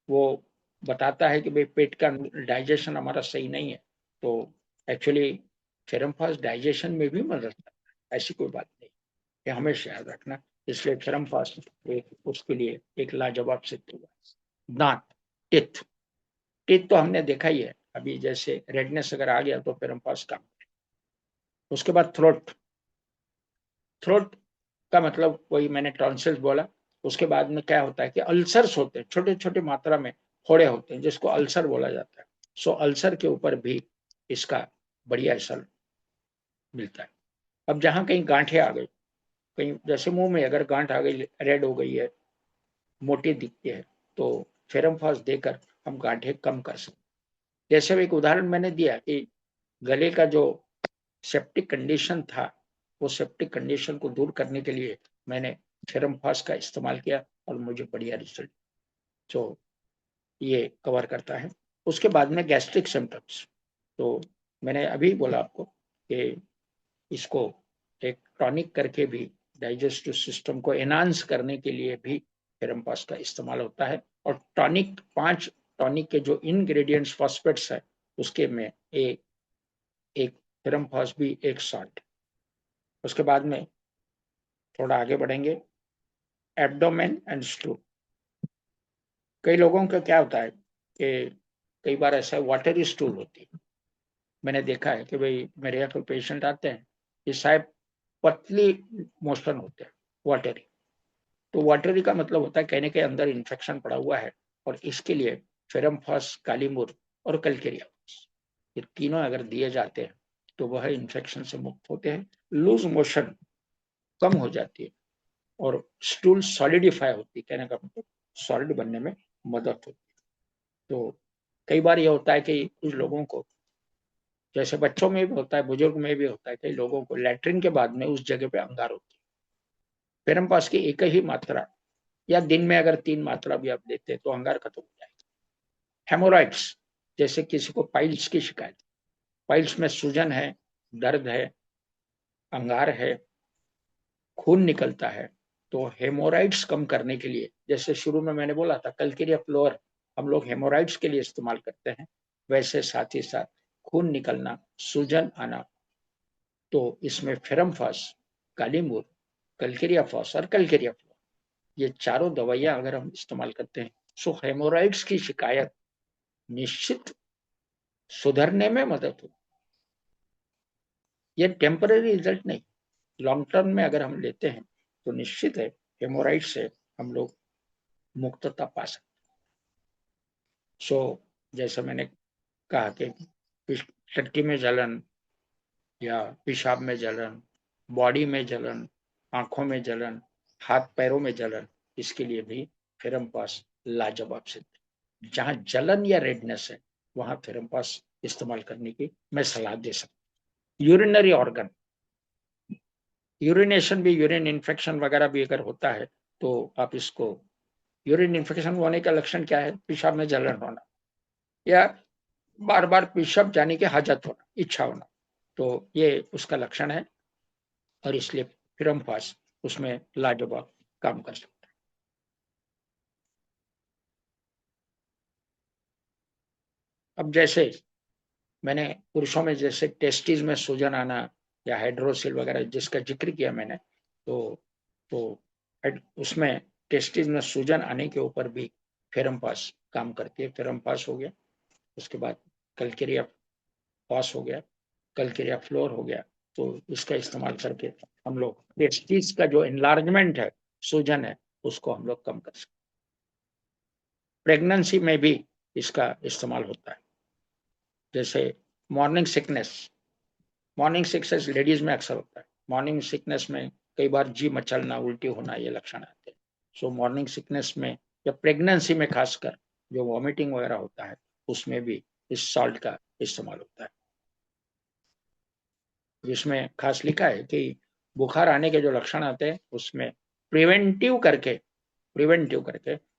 वो बताता है कि भाई पेट का डाइजेशन हमारा सही नहीं है, तो एक्चुअली फेरमपास डाइजेशन में भी मदद करता है, ऐसी कोई बात नहीं, ये हमेशा याद रखना। इसलिए फेरमपास एक उसके लिए एक लाजवाब सिद्ध हुआ। दांत, टिथ, टिथ तो हमने देखा ही है, अभी जैसे रेडनेस अगर आ गया तो फेरमपास काम। उसके बाद थ्रोट, थ्रोट का मतलब वही मैंने टॉन्सिल्स बोला। उसके बाद में क्या होता है कि अल्सर्स होते हैं, छोटे छोटे मात्रा में फोड़े होते हैं, जिसको अल्सर बोला जाता है। सो अल्सर के ऊपर भी इसका बढ़िया असर मिलता है। अब जहां कहीं गांठें आ गई, कहीं जैसे मुंह में अगर गांठ आ गई, रेड हो गई है, मोटी दिखती है, तो फेरमपास देकर हम गांठें कम कर सकते। जैसे एक उदाहरण मैंने दिया कि गले का जो सेप्टिक कंडीशन था, वो सेप्टिक कंडीशन को दूर करने के लिए मैंने फेरमपास का इस्तेमाल किया और मुझे बढ़िया रिजल्ट, तो ये कवर करता है। उसके बाद में गैस्ट्रिक सिम्टम्स, तो मैंने अभी बोला आपको कि इसको एक टॉनिक करके भी डाइजेस्टिव सिस्टम को एनहांस करने के लिए भी फेरमपास का इस्तेमाल होता है। और टॉनिक, 5 टॉनिक के जो इंग्रेडिएंट्स फॉस्फेट्स है, उसके में एक फेरमपास भी एक सॉल्ट। उसके बाद में थोड़ा आगे बढ़ेंगे, एब्डोमेन एंड स्टूल। कई लोगों का क्या होता है कि कई बार ऐसा वाटरी स्टूल होती है, मैंने देखा है कि भाई मेरे यहाँ कोई पेशेंट आते हैं, ये शायद पतली मोशन होते हैं, वाटरी, तो वाटरी का मतलब होता है कहने के अंदर इन्फेक्शन पड़ा हुआ है, और इसके लिए फेरमपास, कालीमूर और कलकेरिया, ये तीनों अगर दिए जाते हैं तो वह इन्फेक्शन से मुक्त होते हैं, लूज मोशन कम हो जाती है, और स्टूल सॉलिडिफाई होती है, कहने का मतलब सॉलिड बनने में मदद होती है। तो कई बार ये होता है कि कुछ लोगों को, जैसे बच्चों में भी होता है, बुजुर्ग में भी होता है, कई लोगों को लेटरिन के बाद में उस जगह पे अंगार होती है। फेरमपास की एक ही मात्रा या दिन में अगर 3 मात्रा भी आप देते हैं तो अंगार खत्म हो जाएगा। हेमोराइड्स, जैसे किसी को पाइल्स की शिकायत, पाइल्स में सूजन है, दर्द है, अंगार है, खून निकलता है, तो हेमोराइड्स कम करने के लिए, जैसे शुरू में मैंने बोला था कल्केरिया फ्लोर हम लोग हेमोराइड्स के लिए इस्तेमाल करते हैं, वैसे साथ ही साथ खून निकलना, सूजन आना, तो इसमें फेरमफास, कालीमूर, कल्केरिया फॉस और कल्केरिया फ्लोर, ये चारों दवाइयां अगर हम इस्तेमाल करते हैं तो हेमोराइड्स की शिकायत निश्चित सुधरने में मदद हो। ये टेम्पररी रिजल्ट नहीं, लॉन्ग टर्म में अगर हम लेते हैं तो निश्चित है हेमोराइड से हम लोग मुक्तता पा सकते। सो जैसे मैंने कहा कि टट्टी में जलन या पेशाब में जलन, बॉडी में जलन, आंखों में जलन, हाथ पैरों में जलन, इसके लिए भी फेरमपास लाजवाब सिद्ध है। जहां जलन या रेडनेस है वहां फेरमपास इस्तेमाल करने की मैं सलाह दे सकता हूँ। यूरिनरी ऑर्गन, यूरिनेशन भी, यूरिन इन्फेक्शन वगैरह भी अगर होता है तो आप इसको, यूरिन इन्फेक्शन होने का लक्षण क्या है? पेशाब में जलन होना या बार बार पेशाब जाने की हाजत होना, इच्छा होना, तो ये उसका लक्षण है और इसलिए फेरमपास उसमें लाजवाब काम कर सकता है। अब जैसे मैंने पुरुषों में जैसे टेस्टिस में सूजन आना या हाइड्रोसिल वगैरह जिसका जिक्र किया मैंने, तो उसमें टेस्टिस में सूजन आने के ऊपर भी फेरमपास काम करती है। फेरमपास हो गया, उसके बाद कल्केरिया फॉस हो गया, कल्केरिया फ्लोर हो गया, तो इसका इस्तेमाल करके हम लोग टेस्टिस का जो एनलार्जमेंट है, सूजन है, उसको हम लोग कम कर सकते। प्रेगनेंसी में भी इसका इस्तेमाल होता है। जैसे morning sickness, morning sickness ladies में अक्सर होता है। मॉर्निंग सिकनेस में कई बार जी मचलना, उल्टी होना, ये लक्षण आते हैं। सो मॉर्निंग सिकनेस में या प्रेगनेंसी में खासकर जो वॉमिटिंग वगैरह होता है उसमें भी इस सॉल्ट का इस्तेमाल होता है। जिसमें खास लिखा है कि बुखार आने के जो लक्षण आते हैं उसमें प्रिवेंटिव करके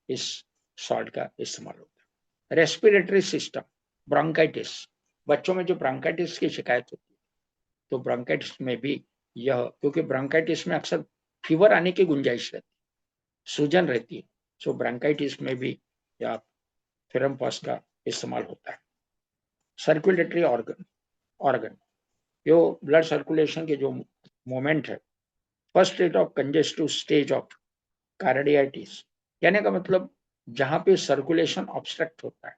इस सॉल्ट का इस्तेमाल होता है। रेस्पिरेटरी सिस्टम, ब्रोंकाइटिस, बच्चों में जो ब्रोंकाइटिस की शिकायत होती है तो ब्रोंकाइटिस में भी यह, क्योंकि ब्रोंकाइटिस में अक्सर फीवर आने की गुंजाइश रहती है, सूजन रहती है, सो ब्रोंकाइटिस में भी या फेरमपास का इस्तेमाल होता है। सर्कुलेटरी ऑर्गन जो ब्लड सर्कुलेशन के जो मोमेंट है, first stage of congestive stage of carditis, कहने का मतलब जहां पे सर्कुलेशन ऑब्स्ट्रक्ट होता है,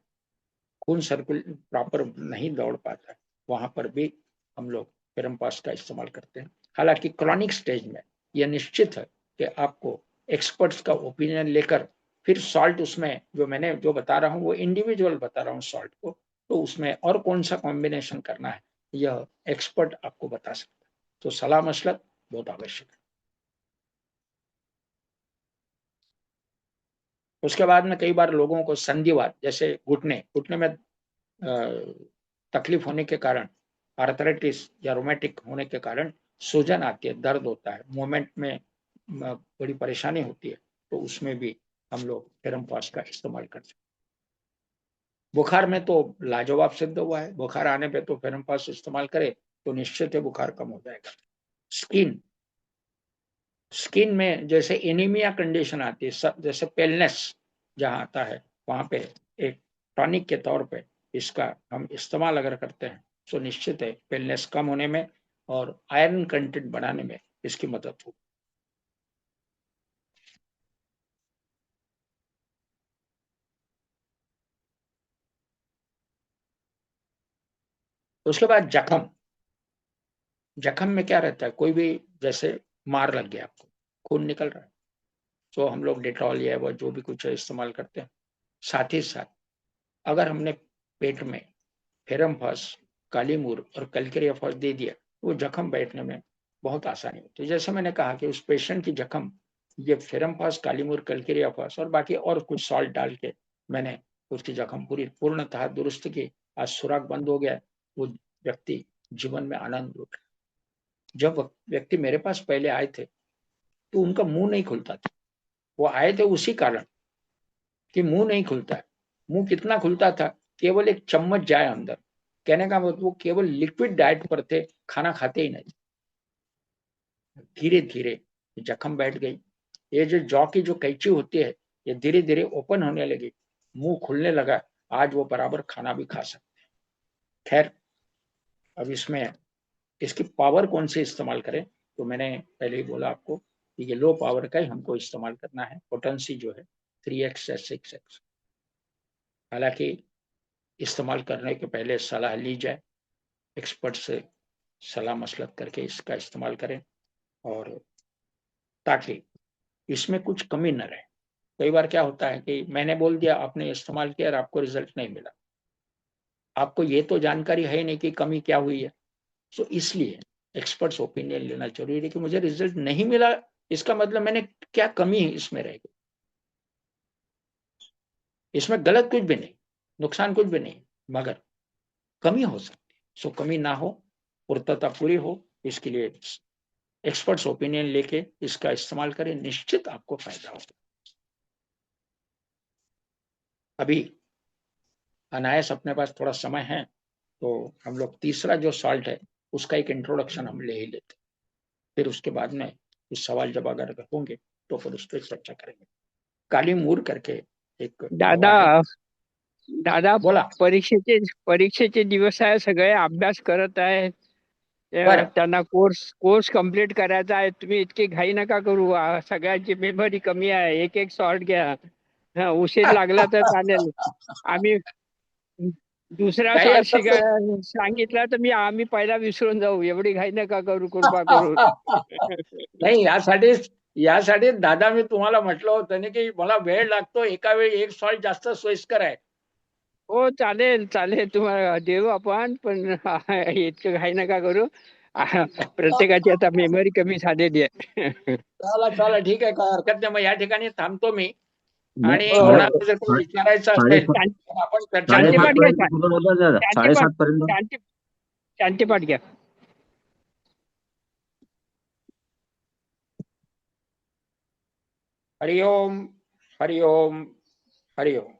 खून सर्कुल प्रॉपर नहीं दौड़ पाता है, वहां पर भी हम लोग फेरमपास का इस्तेमाल करते हैं। हालांकि क्रॉनिक स्टेज में यह निश्चित है कि आपको एक्सपर्ट्स का ओपिनियन लेकर फिर सॉल्ट, उसमें जो मैंने जो बता रहा हूँ वो इंडिविजुअल बता रहा हूँ सॉल्ट को, तो उसमें और कौन सा कॉम्बिनेशन करना है यह एक्सपर्ट आपको बता सकता है। तो सलाह मशवरत बहुत आवश्यक है। उसके बाद में कई बार लोगों को संधिवात, जैसे घुटने में तकलीफ होने के कारण, आर्थराइटिस या रोमेटिक होने के कारण सूजन आती है, दर्द होता है, मूवमेंट में बड़ी परेशानी होती है, तो उसमें भी हम लोग फेरमपास का इस्तेमाल करते हैं। बुखार में तो लाजवाब सिद्ध हुआ है, बुखार आने पे तो फेरमपास इस्तेमाल करे तो निश्चित है बुखार कम हो जाएगा। स्किन में जैसे एनीमिया कंडीशन आती है, जैसे पेलनेस जहां आता है, वहां पे एक टॉनिक के तौर पे इसका हम इस्तेमाल अगर करते हैं तो निश्चित है पेलनेस कम होने में और आयरन कंटेंट बढ़ाने में इसकी मदद होगी। उसके बाद जख्म, जख्म में क्या रहता है, कोई भी जैसे मार लग गया आपको, खून निकल रहा है, तो हम लोग डेटॉल या वो जो भी कुछ है इस्तेमाल करते हैं। साथ ही साथ अगर हमने पेट में फेरमपास, कालीमूर और कल्केरिया फॉस दे दिया, वो जख्म बैठने में बहुत आसानी होती है। जैसे मैंने कहा कि उस पेशेंट की जख्म ये फेरमपास, कालीमूर, कलकिरिया पास और बाकी और कुछ सॉल्ट डाल के मैंने उसकी जख्म पूरी पूर्णतः दुरुस्त की। आज सुराख बंद हो गया। वो व्यक्ति जीवन में आनंद लूट। जब व्यक्ति मेरे पास पहले आए थे तो उनका मुंह नहीं खुलता था। वो आए थे उसी कारण कि मुंह नहीं खुलता है। मुंह कितना खुलता था, केवल एक चम्मच जाए अंदर। कहने का मतलब वो केवल लिक्विड डाइट पर थे, खाना खाते ही नहीं। धीरे धीरे जख्म बैठ गई। ये जो जौ की जो कैंची होती है, ये धीरे धीरे ओपन होने लगी, मुंह खुलने लगा। आज वो बराबर खाना भी खा सकते। खैर, अब इसमें इसकी पावर कौन सी इस्तेमाल करें, तो मैंने पहले ही बोला आपको कि ये लो पावर का ही हमको इस्तेमाल करना है। पोटेंसी जो है 3x या 6x। हालांकि इस्तेमाल करने के पहले सलाह ली जाए, एक्सपर्ट से सलाह मसलत करके इसका इस्तेमाल करें, और ताकि इसमें कुछ कमी न रहे। कई बार क्या होता है कि मैंने बोल दिया, आपने इस्तेमाल किया और आपको रिजल्ट नहीं मिला। आपको ये तो जानकारी है नहीं कि कमी क्या हुई है। तो इसलिए एक्सपर्ट्स ओपिनियन लेना जरूरी है कि मुझे रिजल्ट नहीं मिला, इसका मतलब मैंने क्या कमी है इसमें रह गई। इसमें गलत कुछ भी नहीं, नुकसान कुछ भी नहीं, मगर कमी हो सकती है। सो कमी ना हो, पूर्णता पूरी हो, इसके लिए एक्सपर्ट्स ओपिनियन लेके इसका इस्तेमाल करें, निश्चित आपको फायदा होगा। अभी अनायास अपने पास थोड़ा समय है, तो हम लोग तीसरा जो सॉल्ट है उसका एक इंट्रोडक्शन हम ले ही लेते, फिर उसके बाद में कुछ सवाल जब अगर होंगे तो फिर उस पर चर्चा करेंगे। काली मूर करके एक दादा दवा है। दादा बोला। परीक्षेचे परीक्षेचे दिवस आहे, सगळे अभ्यास करत आहेत. बरं, त्यांना कोर्स कोर्स कंप्लीट करायचा आहे. तुम्ही इतकी घाई नका करू. सगळ्यांची मेमरी कमी आहे. एक एक सॉर्ट घ्या. उशीर लागला तर चालेल. आम्ही दुसरा काही सॉर्ट हरकत नाही. सांगितला तर आम्ही पहिला विसरून जाऊ. एवढी घाई नका करू कृपा करून. नाही, यासाठी दादा मी तुम्हाला म्हटलं होतं ना की मला वेळ लागतो, एका वेळी एक सॉल्ट जास्त सोयीस्कर आहे. हो चालेल चालेल, तुम्हाला देऊ आपण, पण इतकं घाई नका करू. प्रत्येकाची आता मेमरी कमी झालेली आहे. चला चला, ठीक आहे, काय हरकत नाही. मग या ठिकाणी थांबतो मी, नाही, आणि हो कोणाला जर काही विचारायचं असेल साडेसात तर आपण चर्चा साडेसात शांतीपाठ करू. घ्या. पर्यंत पूर्ण होतं दादा. शांतीपाठ 7:30 पर्यंत. शांती शांतीपाठ घ्या. हरिओम, हरिओम, हरिओम.